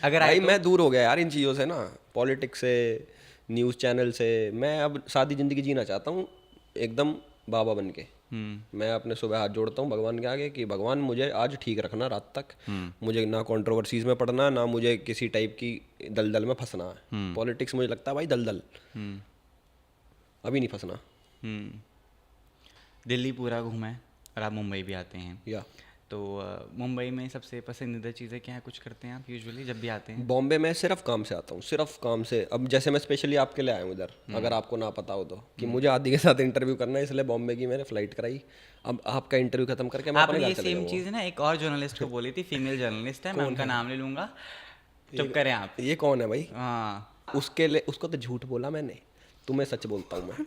अगर भाई आए तो? मैं दूर हो गया यार इन चीज़ों से ना, पॉलिटिक्स से, न्यूज़ चैनल से। मैं अब सादी ज़िंदगी जीना चाहता हूँ एकदम बाबा बन के। मैं अपने सुबह हाथ जोड़ता हूँ भगवान के आगे कि भगवान मुझे आज ठीक रखना रात तक। मुझे ना कंट्रोवर्सीज में पड़ना, ना मुझे किसी टाइप की दलदल में फंसना है। पॉलिटिक्स मुझे लगता है भाई दलदल, अभी नहीं फंसना। दिल्ली पूरा घूमा है और आप मुंबई भी आते हैं, या तो मुंबई में सबसे पसंदीदा चीज़ें क्या है, कुछ करते हैं आप यूजुअली जब भी आते हैं? बॉम्बे में सिर्फ काम से आता हूँ, सिर्फ काम से। अब जैसे मैं स्पेशली आपके लिए आया हूँ इधर, अगर आपको ना पता हो तो, कि मुझे आदि के साथ इंटरव्यू करना है, इसलिए बॉम्बे की मैंने फ्लाइट कराई। अब आपका इंटरव्यू खत्म करके मैं अपने आपने घर ये चले सेम जाऊंगा। चीज़ ना एक और जर्नलिस्ट को बोली थी, फीमेल जर्नलिस्ट है, मैं उनका नाम ले लूँगा, चुप करें आप। ये कौन है भाई? हाँ, उसके लिए, उसको तो झूठ बोला मैंने, तुम्हें सच बोलता हूँ मैं।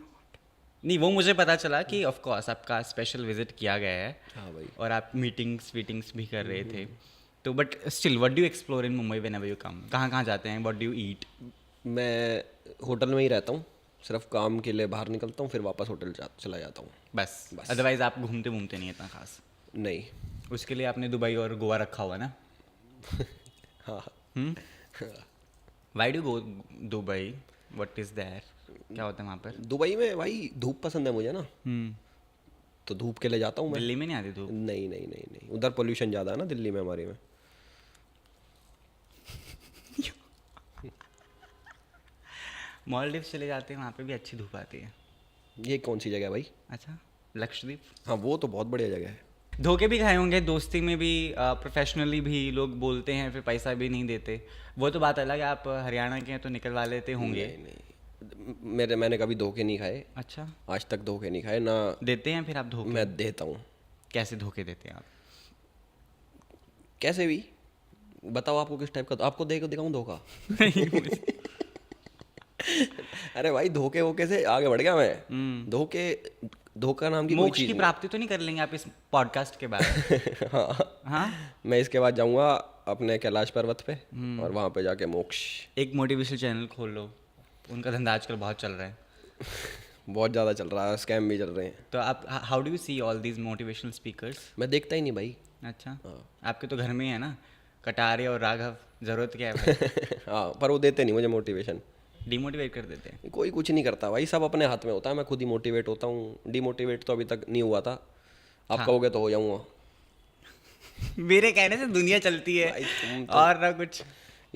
नहीं, वो मुझे पता चला कि ऑफ कोर्स आपका स्पेशल विजिट किया गया है। हाँ भाई। और आप मीटिंग्स भी कर रहे थे, तो but still what do you explore in Mumbai whenever you come? कहाँ कहाँ जाते हैं? What do you eat? मैं होटल में ही रहता हूँ, सिर्फ काम के लिए बाहर निकलता हूँ, फिर वापस होटल चला जाता हूँ। बस, अदरवाइज आप घूमते घूमते नहीं इतना खास? नहीं। उसके लिए आपने दुबई और गोवा रखा हुआ ना? हाँ। Why do go Dubai? What is there? क्या होता है वहाँ पर? दुबई में भाई धूप पसंद है मुझे ना, तो धूप के लिए जाता हूँ मैं। दिल्ली में नहीं आती धूप? नहीं नहीं नहीं नहीं, उधर पोल्यूशन ज़्यादा है ना दिल्ली में, हमारी में। मालदीव चले जाते हैं, वहाँ पे भी अच्छी धूप आती है। ये कौन सी जगह है भाई? अच्छा, लक्षद्वीप। हाँ, वो तो बहुत बढ़िया जगह है। धोखे भी खाए होंगे, दोस्ती में भी, प्रोफेशनली भी लोग बोलते हैं फिर पैसा भी नहीं देते, वो तो बात अलग है। आप हरियाणा के हैं तो निकलवा लेते होंगे। नहीं नहीं, मैंने कभी धोखे नहीं खाए। अच्छा, आज तक धोखे नहीं खाए ना। देते हैं फिर आप धोखे? मैं देता हूँ। कैसे धोखे देते हैं आप? कैसे भी बताओ, आपको किस टाइप का आपको दिखाऊं धोखा? अरे भाई, धोखे वोखे से आगे बढ़ गया मैं। धोखा नाम की कोई मोक्ष चीज की नहीं। प्राप्ति तो नहीं कर लेंगे आप इस पॉडकास्ट के बाद? हाँ, हाँ, मैं इसके बाद जाऊंगा अपने कैलाश पर्वत पे और वहां पे जाके मोक्ष। एक मोटिवेशनल चैनल खोल लो, उनका धंधा आजकल बहुत चल रहा है। बहुत ज़्यादा चल रहा है, स्कैम भी चल रहे हैं। तो आप how do you see all these motivational speakers? मैं देखता ही नहीं भाई। अच्छा, आपके तो घर में ही है ना कटारे और राघव, जरूरत क्या है भाई? हाँ, पर वो देते नहीं मुझे मोटिवेशन, डिमोटिवेट कर देते हैं। कोई कुछ नहीं करता भाई, सब अपने हाथ में होता है। मैं खुद ही मोटिवेट होता हूँ, डिमोटिवेट तो अभी तक नहीं हुआ था। आप कहोगे तो हो जाऊंगा। मेरे कहने से दुनिया चलती है भाई तुम और ना कुछ।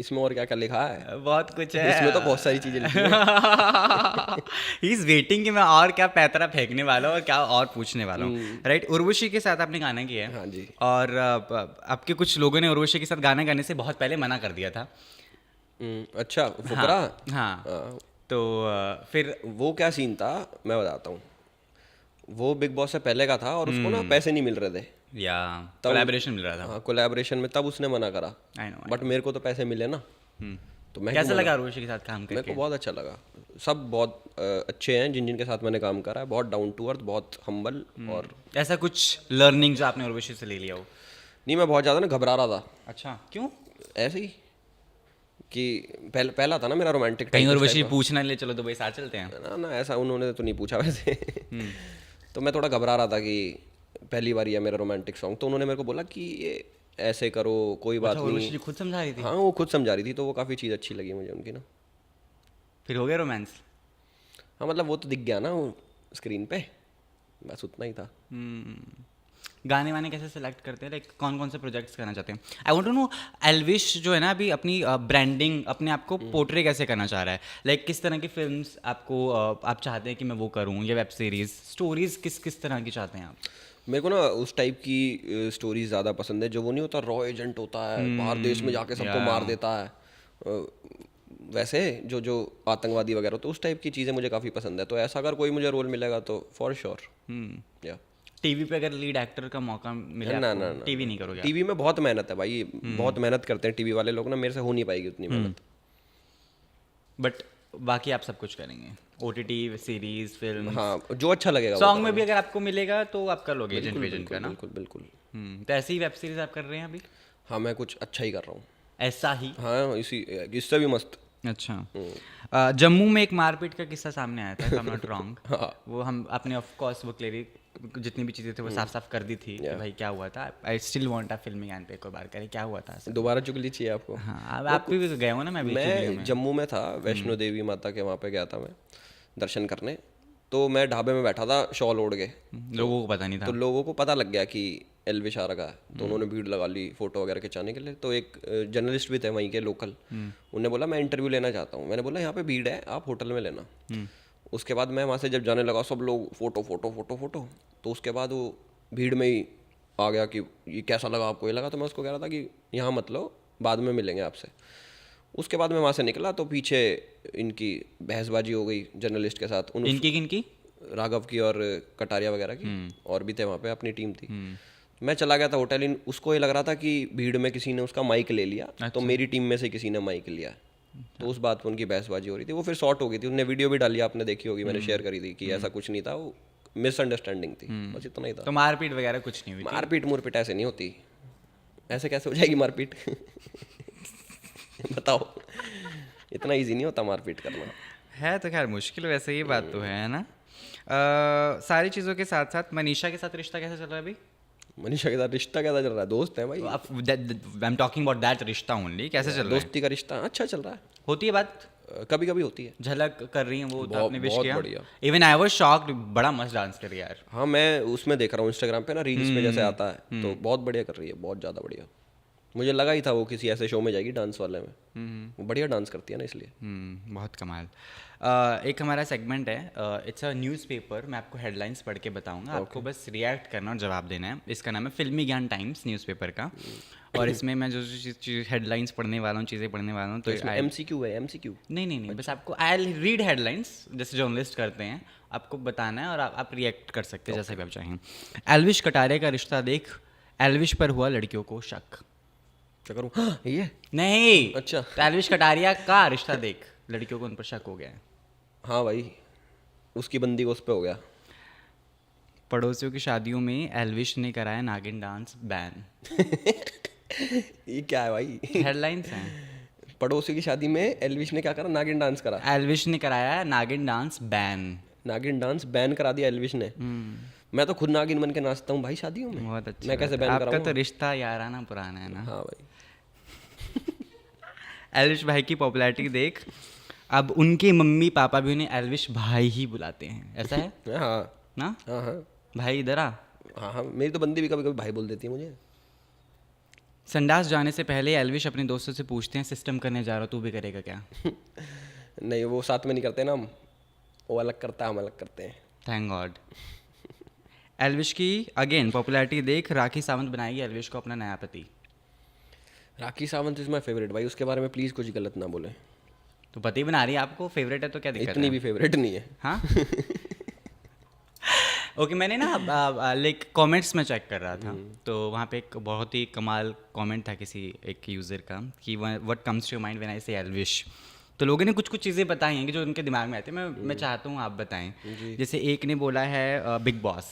इसमें और क्या क्या लिखा है? बहुत कुछ है इसमें तो बहुत सारी चीजें लिखी हैं। ही इज वेटिंग कि मैं और क्या पैतरा फेंकने वाला हूँ और क्या और पूछने वाला हूँ, राइट। उर्वशी के साथ आपने गाना किया है। हाँ जी। और आपके कुछ लोगों ने उर्वशी के साथ गाना गाने से बहुत पहले मना कर दिया था। अच्छा, फुकरा। हाँ हाँ, तो फिर वो क्या सीन था मैं बताता हूँ। वो बिग बॉस से पहले का था और उसको ना पैसे नहीं मिल रहे थे। या कोलैबोरेशन मिल रहा था। हाँ, कोलैबोरेशन में तब उसने मना करा। आई नो। बट मेरे को तो पैसे मिले ना, तो मैं कैसा क्यों मना? लगा उर्वशी के साथ काम मेरे करके? को बहुत अच्छा लगा। सब बहुत अच्छे हैं जिन जिन के साथ मैंने काम करा है। बहुत डाउन टू अर्थ, बहुत हम्बल। और ऐसा कुछ लर्निंग जो आपने उर्वशी से ले लिया हो? नहीं, मैं बहुत ज़्यादा ना घबरा रहा था। अच्छा, क्यों? ऐसे ही कि पहला था ना मेरा रोमांटिक कहीं उर्वशी पूछना ले चलो दुबई साथ चलते हैं। ना ना, ऐसा उन्होंने तो नहीं पूछा वैसे। तो मैं थोड़ा घबरा रहा था कि पहली बार है मेरा रोमांटिक सॉन्ग। तो उन्होंने मेरे को बोला कि ये ऐसे करो, कोई बात अच्छा, उर्वशी नहीं। जी खुद समझा रही थी? हाँ, वो खुद समझा रही थी, तो वो काफ़ी चीज़ अच्छी लगी मुझे उनकी ना। फिर हो गया रोमांस? हाँ, मतलब वो तो दिख गया ना वो स्क्रीन पे, बस उतना ही था। गाने वाने कैसे सेलेक्ट करते हैं? लाइक कौन कौन से प्रोजेक्ट्स करना चाहते हैं? I want to know Elvish जो है ना अभी अपनी ब्रांडिंग, अपने आप को पोर्ट्रे कैसे करना चाह रहा है? लाइक किस तरह की फिल्म्स आपको आप चाहते हैं कि मैं वो करूँ, या वेब सीरीज स्टोरीज किस किस तरह की चाहते हैं आप? मेरे को ना उस टाइप की स्टोरीज ज़्यादा पसंद है, जो वो नहीं होता रॉ एजेंट होता है, बाहर देश में जाके सबको मार देता है। वैसे जो जो आतंकवादी वगैरह, तो उस टाइप की चीज़ें मुझे काफ़ी पसंद है। तो ऐसा अगर कोई मुझे रोल मिलेगा तो फॉर श्योर। या टीवी पे अगर लीड एक्टर का मौका मिले ना आपको, ना ना, टीवी नहीं करोगे? टीवी में बहुत मेहनत है भाई, बहुत मेहनत करते हैं टीवी वाले लोग ना। मेरे से हो नहीं पाएगी उतनी मेहनत। बट बाकी आप सब कुछ करेंगे, ओटीटी सीरीज फिल्म? हाँ, जो अच्छा लगेगा वो सॉन्ग में भी अगर आपको मिलेगा तो आप कर लोगे एजेंट वेजेंट का ना? बिल्कुल बिल्कुल। तो ऐसी ही वेब सीरीज आप कर रहे हैं अभी? हाँ, मैं कुछ अच्छा ही कर रहा हूँ। ऐसा ही? हाँ, इससे भी मस्त। अच्छा। जम्मू में एक मारपीट का किस्सा सामने आया था, if I'm not wrong। हाँ। वो हम अपने ऑफ कोर्स वो क्लियर जितनी भी चीज़ें थी वो साफ साफ कर दी थी कि भाई क्या हुआ था। I still want a filming and पे कोई बात करें, क्या हुआ था? दोबारा चुगली चाहिए आपको? हाँ, अब आप भी तो गए हो ना? मैं जम्मू में था, वैष्णो देवी माता के वहाँ पे गया था मैं दर्शन करने। तो मैं ढाबे में बैठा था शॉल ओढ़ के। लोगों को पता नहीं था? तो लोगों को पता लग गया कि एल्विश आ रखा है, तो उन्होंने भीड़ लगा ली फोटो वगैरह खिंचाने के लिए। तो एक जर्नलिस्ट भी थे वहीं के लोकल, उन्होंने बोला मैं इंटरव्यू लेना चाहता हूँ। मैंने बोला यहाँ पे भीड़ है, आप होटल में लेना। उसके बाद मैं वहाँ से जब जाने लगा, सब लोग फोटो फोटो फोटो फोटो। तो उसके बाद वो भीड़ में ही आ गया कि ये कैसा लगा आपको? ये लगा। तो मैं उसको कह रहा था कि यहाँ मत लो, बाद में मिलेंगे आपसे। उसके बाद मैं वहाँ से निकला तो पीछे इनकी बहसबाजी हो गई जर्नलिस्ट के साथ। इनकी किनकी? राघव की और कटारिया वगैरह की, और भी थे वहाँ पे, अपनी टीम थी। मैं चला गया था होटल। उसको ये लग रहा था कि भीड़ में किसी ने उसका माइक ले लिया। तो मेरी टीम में से किसी ने माइक लिया। तो उस बात पर उनकी बहसबाजी हो रही थी। वो फिर शॉर्ट हो गई थी। उन्होंने वीडियो भी डाली, आपने देखी होगी, मैंने शेयर करी थी कि ऐसा कुछ नहीं था, वो मिसअंडरस्टैंडिंग थी, बस इतना ही था। तो मारपीट वगैरह कुछ नहीं हुई? मारपीट मुरपीट ऐसे नहीं होती। ऐसे कैसे हो जाएगी मारपीट? बताओ, इतना इजी नहीं होता मारपीट करना। है तो खैर मुश्किल, वैसे ये बात तो है ना। सारी चीज़ों के साथ साथ मनीषा के साथ रिश्ता कैसा चल रहा है अभी? मनीषा के साथ रिश्ता कैसा चल रहा है? दोस्त है भाई। I am talking about that रिश्ता ओनली। कैसे चल रहा है? दोस्ती का रिश्ता अच्छा चल रहा है। होती है बात? कभी कभी होती है। झलक कर रही है वो, तो आपने विश बहुत किया? बढ़िया। इवन आई वाज शॉक्ड, बड़ा मस्त डांस कर रही है यार। हाँ, मैं उसमें देख रहा हूँ इंस्टाग्राम पे ना, रील्स में जैसे आता है, तो बहुत बढ़िया कर रही है, बहुत ज़्यादा बढ़िया। मुझे लगा ही था वो किसी ऐसे शो में जाएगी डांस वाले में। वो बढ़िया डांस करती है ना, इसलिए। बहुत कमाल। एक हमारा सेगमेंट है, इट्स अ न्यूज़पेपर। मैं आपको हेडलाइंस पढ़ के बताऊंगा, आपको बस रिएक्ट करना और जवाब देना है। इसका नाम है फिल्मी ज्ञान टाइम्स न्यूज़पेपर का। और इसमें मैं जो हेडलाइंस पढ़ने वाला हूँ, चीज़ें पढ़ने वाला हूँ, तो MCQ है? MCQ नहीं, बस आपको आई रीड हेडलाइंस जैसे जर्नलिस्ट करते हैं, आपको बताना है और आप रिएक्ट कर सकते हैं जैसा भी आप चाहें। एल्विश कटारिया का रिश्ता देख, एल्विश पर हुआ लड़कियों को शक। क्या करूँ? हाँ, ये नहीं, अच्छा। तो एल्विश कटारिया का रिश्ता देख, लड़कियों को उन पर शक हो गया है। हाँ भाई, उसकी बंदी को उस पर हो गया। पड़ोसियों की शादियों में एल्विश ने कराया नागिन डांस बैन। ये क्या है भाई? हेडलाइंस हैं। पड़ोसी की शादी में एल्विश ने क्या करा? नागिन डांस करा। एल्विश ने कराया नागिन डांस बैन। नागिन डांस बैन करा दिया एल्विश ने। मैं तो खुद नागिन बन के नाचता हूँ भाई शादियों में। बहुत अच्छा। मैं कैसे बैन आपका कराऊंगा? तो रिश्ता याराना पुराना है ना। हाँ भाई। एल्विश भाई की पॉपुलैरिटी देख, अब उनके मम्मी पापा भी उन्हें एल्विश भाई ही बुलाते हैं। ऐसा है हाँ ना? हाँ हाँ भाई इधर आ। हाँ हाँ, मेरी तो बंदी भी कभी कभी भाई बोल देती है मुझे। संडास जाने से पहले एल्विश अपने दोस्तों से पूछते हैं सिस्टम करने जा रहा हूँ, तू भी करेगा क्या? नहीं, वो साथ में नहीं करते ना हम, वो अलग करता है, हम अलग करते हैं। Thank God. एल्विश की अगेन पॉपुलैरिटी देख राखी सावंत बनाएगी एल्विश को अपना नया पति। Rakhi Sawant is my favourite भाई, उसके बारे में प्लीज़ कुछ गलत ना बोले। तो पति बना रही है आपको, फेवरेट है तो क्या दिक्कत इतनी है? भी फेवरेट नहीं है। हाँ। ओके मैंने ना लाइक कमेंट्स में चेक कर रहा था तो वहाँ पे एक बहुत ही कमाल कमेंट था किसी एक यूज़र का कि what comes to your mind when I say Elvish. तो लोगों ने कुछ कुछ चीज़ें बताई हैं कि जो उनके दिमाग में आती है, मैं चाहता हूँ आप बताएं। जैसे एक ने बोला है बिग बॉस।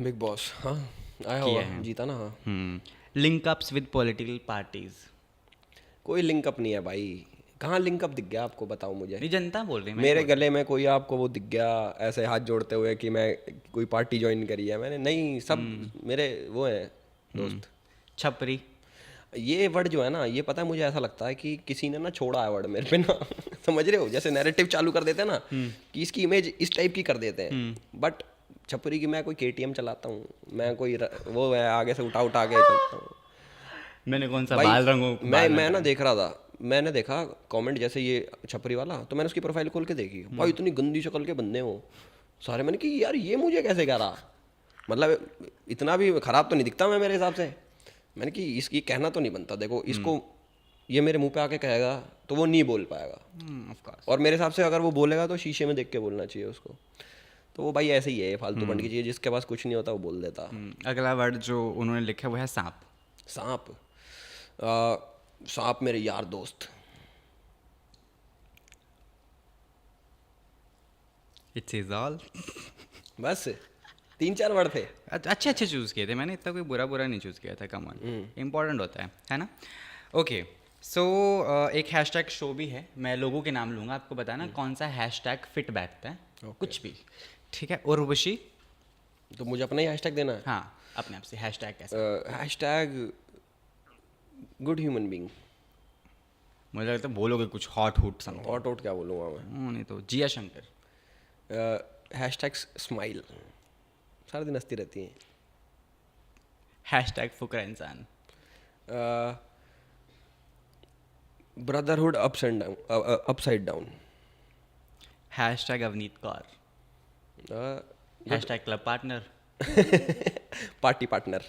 बिग बॉस, हाँ आया किया हुआ, है। जीता ना, हाँ। Link ups with political parties. कोई लिंकअप नहीं है भाई, कहाँ लिंकअप दिख गया आपको, बताओ मुझे। नहीं जनता बोल रही है, मैं मेरे नहीं बोल गले में कोई आपको वो दिख गया ऐसे हाथ जोड़ते हुए कि मैं कोई पार्टी ज्वाइन करी है मैंने? नहीं, सब मेरे वो है दोस्त। रहा। छपरी। ये वर्ड जो है ना, ये पता है मुझे ऐसा लगता है कि किसी ने ना छोड़ा है वर्ड मेरे पे ना। समझ रहे हो, जैसे नैरेटिव चालू कर देते हैं ना कि इसकी इमेज इस टाइप की कर देते हैं। बट छपरी की मैं कोई केटीएम चलाता हूँ, मैं कोई वो है आगे से उठा उठा के चलता हूँ मैंने कौन सा भाई। बाल रंगों मैं ना देख रहा था, मैंने देखा कमेंट जैसे ये छपरी वाला, तो मैंने उसकी प्रोफाइल खोल के देखी, भाई इतनी गंदी शक्ल के बंदे हो सारे। मैंने कि यार ये मुझे कैसे कह रहा, मतलब इतना भी खराब तो नहीं दिखता मैं मेरे हिसाब से। मैंने कि इसकी कहना तो नहीं बनता, देखो इसको ये मेरे मुंह पे आके कहेगा तो वो नहीं बोल पाएगा। Of course. और मेरे हिसाब से अगर वो बोलेगा तो शीशे में देख के बोलना चाहिए उसको। तो वो भाई ऐसे ही है, फालतू बंड की चीज़, जिसके पास कुछ नहीं होता वो बोल देता। अगला वर्ड जो उन्होंने लिखा वो है सांप। सांप, सांप मेरे यार दोस्त। It's is all. बस 3-4 वर्ड थे। अच्छे अच्छे चूज़ किए थे मैंने, इतना कोई बुरा बुरा नहीं चूज़ किया था। कम ऑन, इम्पॉर्टेंट होता है ना। ओके सो एक हैशटैग शो भी है, मैं लोगों के नाम लूँगा, आपको बताना कौन सा हैशटैग फिट बैठता है। कुछ भी ठीक है। उर्वशी। तो मुझे अपना ही हैशटैग देना है। हाँ अपने आप से हैशटैग कैसा? Hashtag good human being. मुझे लगता है बोलोगे कुछ हॉट हुट समथिंग। ऑट आउट क्या बोलूँगा मैं। नहीं तो जिया शंकर। हैशटैग स्माइल, सारा दिन हंसती रहती हैं। हैशटैग फुकरा इंसान। Brotherhood upside down. Hashtag Avneet Kaur. Hashtag club partner. Party partner.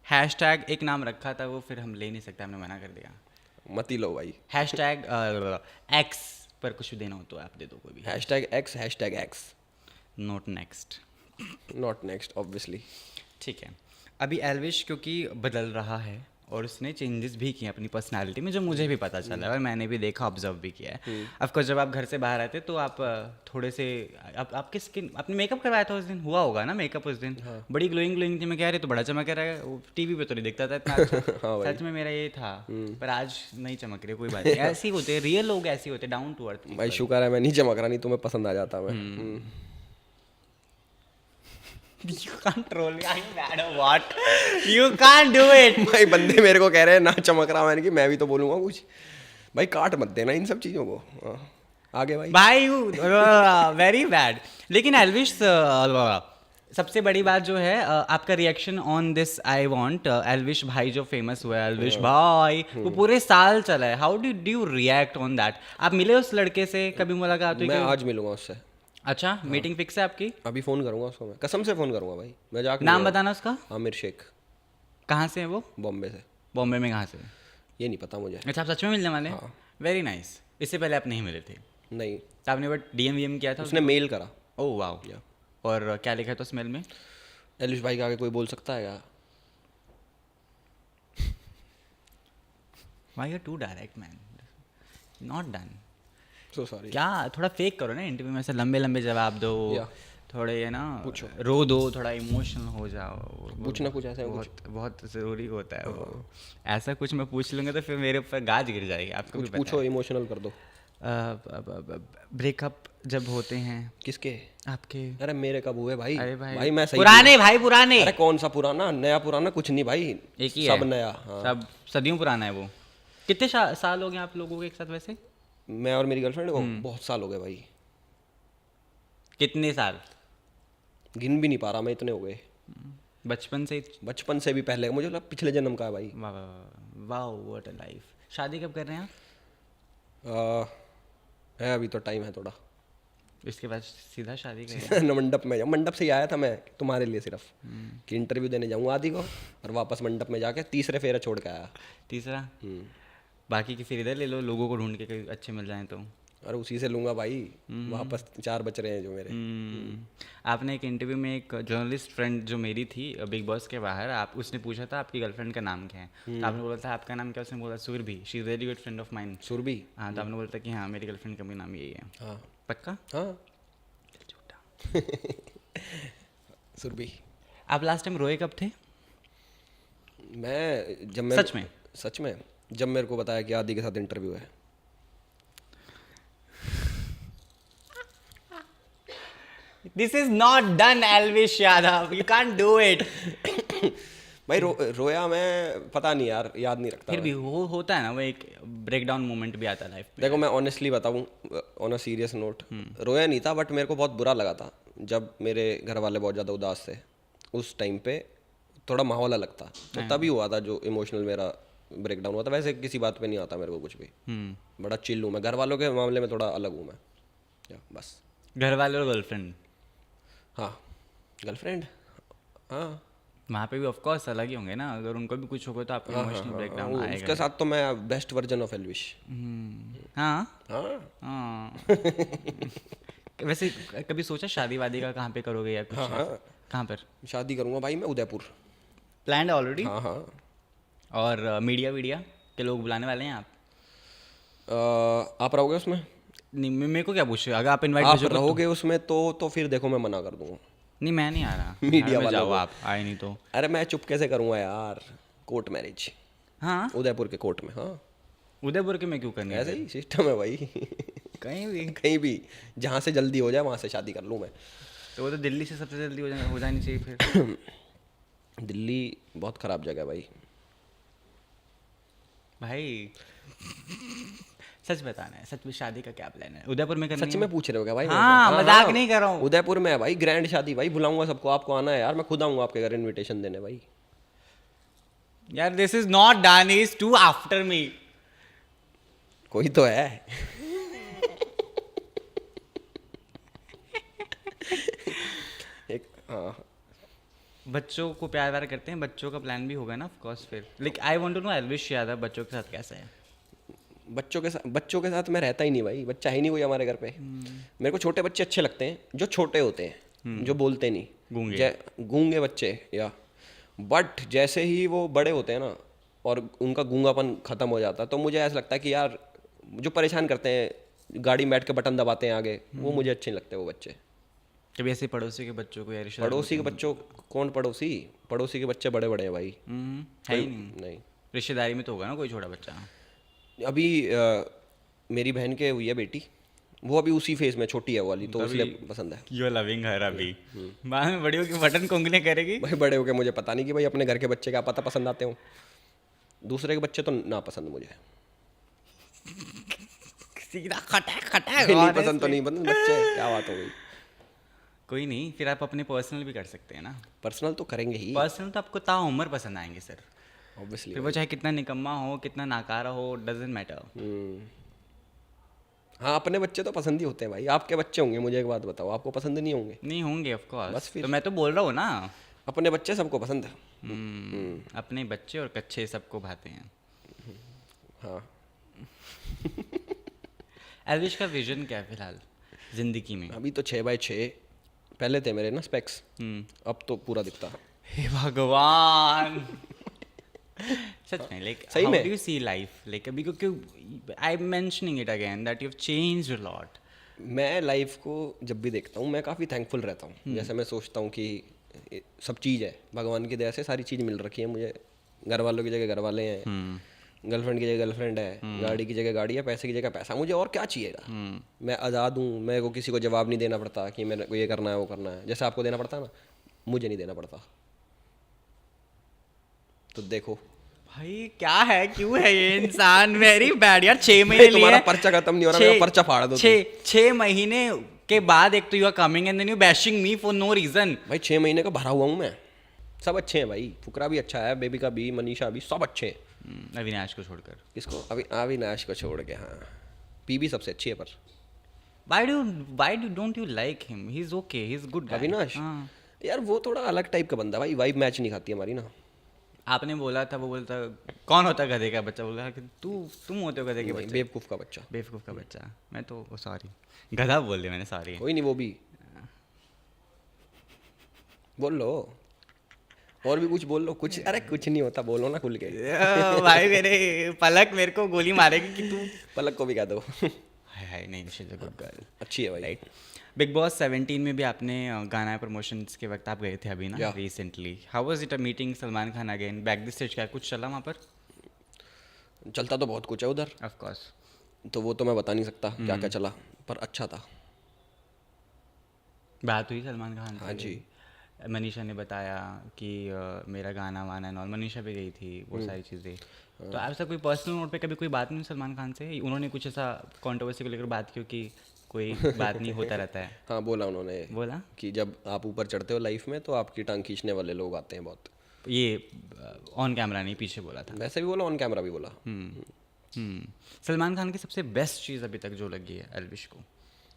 Hashtag एक नाम रखा था वो फिर हम ले नहीं सकते, हमने मना कर दिया। मत ही लो भाई। हैशटैग एक्स पर कुछ देना हो तो आप दे दो कोई भी। Hashtag x. Note next. Not next obviously. ठीक है। अभी एल्विश क्योंकि बदल रहा है और उसने चेंजेस भी किए अपनी पर्सनालिटी में, जो मुझे भी पता चला है और मैंने भी देखा, ऑब्जर्व भी किया है। ऑफकोर्स जब आप घर से बाहर आते तो आप थोड़े से आपके स्किन, आपने मेकअप करवाया था उस दिन, हुआ होगा ना मेकअप उस दिन? बड़ी ग्लोइंग थी, मैं कह रही तो बड़ा चमक रहा है, टीवी पे तो नहीं दिखता था इतना अच्छा। सच में मेरा ये था, पर आज नहीं चमक रही। कोई बात नहीं, ऐसे ही होते रियल लोग, ऐसे ही होते डाउन टू अर्थ। भाई शुक्र है मैं नहीं चमक रहा, नहीं तुम्हें पसंद आ जाता मैं। You can't troll me. I matter what. You can't do it. भाई बंदे मेरे को कह रहे हैं ना चमक रहा, मैंने कि मैं भी तो बोलूँगा कुछ। भाई काट मत देना इन सब चीज़ों को। आगे भाई यू वेरी बैड। लेकिन एल्विश सबसे बड़ी बात जो है आपका reaction on this I want. Elvish भाई जो फेमस हुआ है, एल्विश भाई वो पूरे साल चला है। How did you react on that? आप मिले उस लड़के से, कभी मुलाकात हुई? मैं आज मिलूंगा उससे। अच्छा मीटिंग फिक्स है आपकी? अभी फ़ोन करूंगा उसको, मैं कसम से फ़ोन करूंगा भाई। मैं जाकर नाम बताना उसका। आमिर शेख। कहाँ से है वो? बॉम्बे से। बॉम्बे में कहाँ से? ये नहीं पता मुझे। अच्छा आप सच में मिलने वाले हैं? Very nice. इससे पहले आप नहीं मिले थे? नहीं। तो आपने बट डीएम वीएम किया था? उसने मेल करा। Oh wow. और क्या लिखा था उस मेल में? एलिश भाई के आगे कोई बोल सकता है क्या? Why you're too direct man? Not done. So sorry. क्या थोड़ा फेक करो ना इंटरव्यू में, ऐसे लंबे लंबे जवाब दो। थोड़े है ना, रो दो, थोड़ा इमोशनल हो जाओ। कुछ ना कुछ ऐसा बहुत ज़रूरी होता है वो। ऐसा कुछ मैं पूछ लूँगा तो फिर मेरे ऊपर गाज गिर जाएगी। आपको भी पता पूछो, इमोशनल कर दो। ब्रेकअप जब होते हैं किसके? आपके? अरे मेरे कब हुए भाई? अरे भाई मैं सही पुराने भाई पुराने। अरे कौन सा पुराना, नया पुराना कुछ नहीं भाई, एक ही सब है। नया। सब सदियों पुराना है वो। कितने साल हो गए आप लोगों के एक साथ वैसे? मैं और मेरी गर्लफ्रेंड को बहुत साल हो गए भाई। कितने साल? गिन भी नहीं पा रहा मैं, इतने हो गए। बचपन से ही? बचपन से भी पहले का, मुझे लगा पिछले जन्म का है भाई। वाह वाह वाह, व्हाट अ लाइफ। शादी कब कर रहे हैं आप? है अभी तो टाइम है थोड़ा। इसके बाद सीधा शादी करें? मंडप में जाऊँ, मंडप से ही आया था मैं तुम्हारे लिए सिर्फ कि इंटरव्यू देने जाऊँगा आदि को, और वापस मंडप में जाके तीसरे फेरा छोड़ के आया। तीसरा? बाकी की फिर इधर ले लो, लोगों को ढूंढ के कहीं अच्छे मिल जाएं तो। और उसी से लूँगा भाई, वापस 4 बच रहे हैं जो मेरे। आपने एक इंटरव्यू में एक जर्नलिस्ट फ्रेंड जो मेरी थी बिग बॉस के बाहर, आप उसने पूछा था आपकी गर्लफ्रेंड का नाम क्या है, तो आपने बोला था आपका नाम क्या? उसने बोला Surabhi, she is very good friend of mine. Surabhi? हाँ, तो आपने बोला था कि हाँ मेरी गर्लफ्रेंड का भी नाम यही है। हाँ पक्का? हाँ। झूठा। सुरभि। आप लास्ट टाइम रोए कब थे? मैं सच में जब मेरे को बताया कि आदि के साथ इंटरव्यू है। This is not done Elvish Yadav, you can't do it. भाई रोया मैं, पता नहीं यार, याद नहीं रखता। फिर भी वो होता है ना, वो एक ब्रेकडाउन मोमेंट भी आता है लाइफ में। देखो मैं ऑनेस्टली बताऊं, ऑन अ सीरियस नोट, रोया नहीं था, बट मेरे को बहुत बुरा लगा था जब मेरे घर वाले बहुत ज़्यादा उदास थे। उस टाइम पे थोड़ा माहौल अलग था, तो तभी हुआ था जो इमोशनल मेरा ब्रेकडाउन हुआ था। वैसे किसी बात पे नहीं आता मेरे को कुछ भी, बड़ा चिल हूँ मैं। घर वालों के मामले में थोड़ा अलग हूँ मैं, बस। घर वाले और गर्लफ्रेंड? हाँ, गर्लफ्रेंड, हाँ। वहाँ पे भी ऑफ कोर्स अलग ही होंगे ना, अगर उनको भी कुछ होगा तो आपको इमोशनल ब्रेकडाउन आएगा। उसके साथ तो मैं बेस्ट वर्जन ऑफ एल्विश। हाँ हाँ हाँ। वैसे कभी सोचा शादी वादी का कहाँ पे करोगे या कुछ? हाँ। कहाँ पर शादी करूँगा भाई मैं? उदयपुर। Plan already? हाँ हाँ। और मीडिया वीडिया के लोग बुलाने वाले हैं आप? आप रहोगे उसमें? नहीं, मेरे को क्या पूछ रहे हो? अगर आप इनवाइट आप भेजोगे रहोगे उसमें तो फिर देखो मैं मना कर दूंगा। नहीं, मैं नहीं आ रहा। मीडिया वाले जाओ, आप आए नहीं तो। अरे मैं चुपके से करूँगा यार, कोर्ट मैरिज। हाँ, उदयपुर के कोर्ट में। हाँ, उदयपुर के में क्यों करनी है? ऐसे ही सिस्टम है भाई। कहीं भी जहाँ से जल्दी हो जाए वहाँ से शादी कर लूँ मैं। तो वो तो दिल्ली से सबसे जल्दी हो जानी चाहिए फिर। दिल्ली बहुत ख़राब जगह है भाई सच बताना है, सच में शादी का क्या प्लान है? उदयपुर में करनी सच है? में पूछ रहे हो क्या भाई? हाँ, मजाक नहीं कर रहा हूँ। उदयपुर में है भाई, ग्रैंड शादी भाई, बुलाऊंगा सबको, आपको आना है यार, मैं खुद आऊँगा आपके घर इनविटेशन देने भाई। यार this is not done, is to after me. कोई तो है। एक, हाँ। बच्चों को प्यार व्यार करते हैं, बच्चों का प्लान भी होगा ना ऑफ कोर्स फिर। Like I want to know Elvish Yadav बच्चों के साथ कैसा है? बच्चों के साथ मैं रहता ही नहीं भाई, बच्चा ही नहीं कोई हमारे घर पे। मेरे को छोटे बच्चे अच्छे लगते हैं, जो छोटे होते हैं, जो बोलते नहीं, गूंगे बच्चे या। बट जैसे ही वो बड़े होते हैं ना और उनका गूंगापन खत्म हो जाता है, तो मुझे ऐसा लगता है कि यार जो परेशान करते हैं, गाड़ी में बैठ के बटन दबाते हैं आगे, वो मुझे अच्छे नहीं लगते वो बच्चे। कभी ऐसे पड़ोसी के बच्चों को या पड़ोसी के बच्चों? कौन पड़ोसी के बच्चे बड़े बड़े हैं भाई। है ही नहीं। रिश्तेदारी में तो होगा ना कोई छोटा बच्चा। अभी मेरी बहन के हुई है बेटी, वो अभी उसी फेज में छोटी है वो वाली, तो इसलिए पसंद है। यू आर लविंग हर अभी। बाद में बड़ी होकर बटन को उंगलियां करेगी। भाई बड़े होके मुझे पता नहीं कि भाई अपने घर के बच्चे क्या पता पसंद आते हो, दूसरे के बच्चे तो ना पसंद मुझे। सीधा खटा नहीं पसंद तो नहीं पसंद बच्चे, क्या बात हो गई। कोई नहीं, फिर आप अपने पर्सनल भी कर सकते हैं ना। पर्सनल तो करेंगे ही। पर्सनल तो आपको ताउम्र पसंद आएंगे सर, ऑब्वियसली। फिर वो चाहे कितना निकम्मा हो, कितना नाकारा हो, डजंट मैटर। हाँ, अपने बच्चे तो पसंद ही होते हैं भाई। आपके बच्चे होंगे, मुझे एक बात बताओ, आपको पसंद नहीं होंगे? नहीं होंगे ऑफ कोर्स, बस फिर तो मैं तो बोल रहा हूँ ना, अपने बच्चे सबको पसंद है। अपने बच्चे और कच्चे सबको भाते हैं। हाँ। एल्विश का विजन क्या है फिलहाल जिंदगी में? अभी तो 6x6 पहले थे मेरे ना स्पेक्स, अब तो पूरा दिखता। हे भगवान। सच में, लाइक सही हाउ में? Do you see life? Like अभी क्योंकि I am mentioning it again that you have changed a lot. मैं लाइफ को जब भी देखता हूँ मैं काफ़ी थैंकफुल रहता हूँ। जैसे मैं सोचता हूँ कि सब चीज़ है, भगवान की दया से सारी चीज़ मिल रखी है मुझे। घर वालों की जगह घर वाले हैं, गर्लफ्रेंड की जगह गर्लफ्रेंड है, गाड़ी की जगह गाड़ी है, पैसे की जगह पैसा। मुझे और क्या चाहिएगा? मैं आज़ाद हूँ, मेरे को किसी को जवाब नहीं देना पड़ता कि मेरे को ये करना है वो करना है। जैसे आपको देना पड़ता है ना, मुझे नहीं देना पड़ता। तो देखो भाई क्या है, क्यों है ये इंसान? वेरी बैड यार। 6 महीने तुम्हारा पर्चा खत्म नहीं हो रहा, मेरा पर्चा फाड़ दो। 6 महीने के बाद एक तो you are coming and then you bashing me for no reason. भाई 6 महीने का भरा हुआ हूँ मैं, सब अच्छे हैं भाई, फुकरा भी अच्छा है, बेबी का भी, मनीषा भी, सब अच्छे हैं। अविनाश को छोड़कर। किसको? अभी अविनाश को छोड़ के, हाँ। पी भी सबसे अच्छी है पर। why do don't you like him? He's okay, he's good guy. Avinash हाँ। यार वो थोड़ा अलग टाइप का बंदा भाई, वाइब मैच नहीं खाती हमारी ना। आपने बोला था, वो बोलता कौन होता है गधे का बच्चा, बोला कि तुम होते हो गधे के बच्चे। बेवकूफ़ का बच्चा। बेवकूफ़ का बच्चा। मैं तो सॉरी, गधा बोल दिया मैंने, सॉरी। कोई नहीं, वो भी बोल लो, और भी कुछ बोल लो, कुछ। अरे कुछ नहीं होता, बोलो ना खुल के। भाई मेरे पलक मेरे को गोली मारेगी कि तू। पलक को भी कह दो। हाय नहीं, she is a good girl. अच्छी है भाई। राइट। बिग बॉस 17 में भी आपने गाना प्रमोशंस के वक्त आप गए थे अभी ना, Yeah. Recently. How was it a meeting Salman Khan again back the stage? क्या कुछ चला वहाँ पर? चलता तो बहुत कुछ है उधर, ऑफ कोर्स। तो वो तो मैं बता नहीं सकता क्या क्या चला, पर अच्छा था। बात हुई सलमान खान से? हाँ जी। मनीषा ने बताया कि मेरा गाना वाना है, और मनीषा भी गई थी, वो सारी चीज़ें। तो ऐसा कोई पर्सनल नोट पे कभी कोई बात नहीं हुई सलमान खान से? उन्होंने कुछ ऐसा कंट्रोवर्सी को लेकर बात की कि कोई बात नहीं होता रहता है? हाँ बोला उन्होंने बोला कि जब आप ऊपर चढ़ते हो लाइफ में तो आपकी टांग खींचने वाले लोग आते हैं बहुत। ये ऑन कैमरा नहीं, पीछे बोला था। वैसे भी बोला, ऑन कैमरा भी बोला। सलमान खान की सबसे बेस्ट चीज़ अभी तक जो लगी है एल्विश को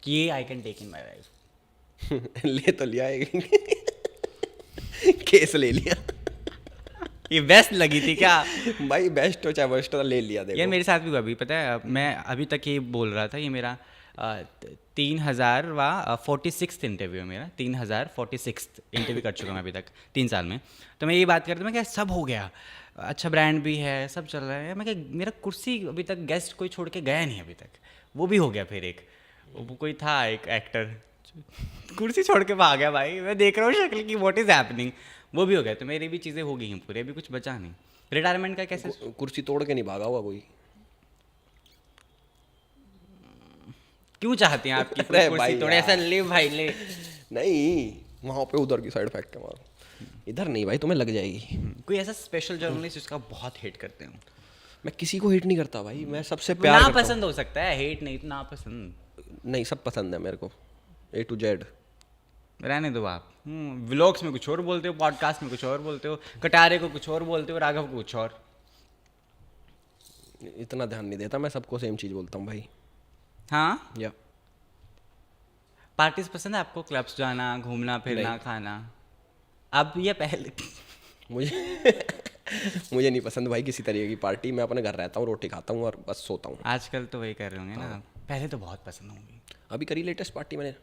कि ये I can take in my life. ले तो लिया है। केस ले लिया। ये बेस्ट लगी थी क्या? भाई बेस्ट हो चाहे वर्स्ट हो, ले लिया। देखो यार मेरे साथ भी हुआ, अभी पता है, मैं अभी तक ये बोल रहा था, ये मेरा 3046 इंटरव्यू है मेरा, 3046 इंटरव्यू कर चुका हूँ मैं अभी तक 3 साल में। तो मैं ये बात करता हूँ, मैं क्या सब हो गया, अच्छा ब्रांड भी है, सब चल रहा है, मैं क्या मेरा कुर्सी अभी तक गेस्ट कोई छोड़ के गया नहीं अभी तक, वो भी हो गया। फिर एक वो कोई था एक एक्टर कुर्सी छोड़ के भाग गया भाई, मैं देख रहा हूँ शक्ल की व्हाट इज हैपनिंग, वो भी हो गया। तो मेरी भी चीज़ें हो गई हैं पूरी, अभी कुछ बचा नहीं। रिटायरमेंट का कैसे? कुर्सी तोड़ के नहीं भागा हुआ कोई। क्यों चाहती हैं आपकी अरे कुर्सी भाई थोड़ा ऐसा यार। ले भाई ले? नहीं, वहाँ पे उधर की साइड फेंक के मारो, इधर नहीं भाई, तुम्हें लग जाएगी। कोई ऐसा स्पेशल जर्नलिस्ट जिसका बहुत हेट करते हो? मैं किसी को हेट नहीं करता भाई, मैं सबसे प्यार ना करता पसंद हो सकता है, हेट नहीं तो ना पसंद। हूँ। नहीं, सब पसंद है मेरे को, A to Z। रहने दो आप। व्लॉग्स में कुछ और बोलते हो, पॉडकास्ट में कुछ और बोलते हो, कटारे को कुछ और बोलते हो, राघव को कुछ और। इतना ध्यान नहीं देता, मैं सबको सेम चीज़ बोलता हूँ भाई। हाँ, या पार्टीज पसंद है आपको? क्लब्स जाना, घूमना फिरना, नहीं। खाना? अब ये पहले मुझे मुझे नहीं पसंद भाई किसी तरीके की पार्टी। मैं अपने घर रहता हूँ, रोटी खाता हूँ और बस सोता हूँ। आजकल तो वही कर रहे होंगे ना, पहले तो बहुत पसंद होंगी। अभी करी लेटेस्ट पार्टी मैंने,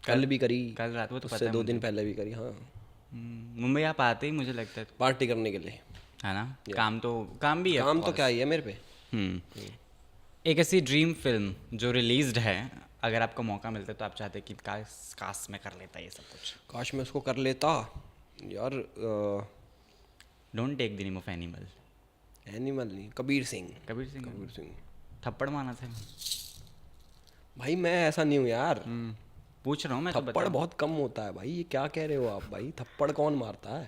कल भी करी, कल रात, वो तो पता उससे है 2 मुझे। दिन पहले भी करी। हाँ, मुंबई आप आते ही मुझे लगता है, पार्टी करने के लिए। है ना? काम तो काम भी है, काम of तो course। क्या ही है मेरे पे। एक ऐसी ड्रीम फिल्म जो रिलीज्ड है, अगर आपको मौका मिलता है तो आप चाहते हैं कि काश में कर लेता ये सब कुछ? काश मैं उसको कर लेता यार। Don't take the name of animal. Animal नहीं, कबीर सिंह। कबीर सिंह? कबीर सिंह थप्पड़ मारा था? भाई, मैं ऐसा नहीं हूँ यार। पूछ रहा हूँ मैं, तो थप्पड़ बता। बहुत कम होता है भाई, ये क्या कह रहे हो आप भाई? थप्पड़ कौन मारता है?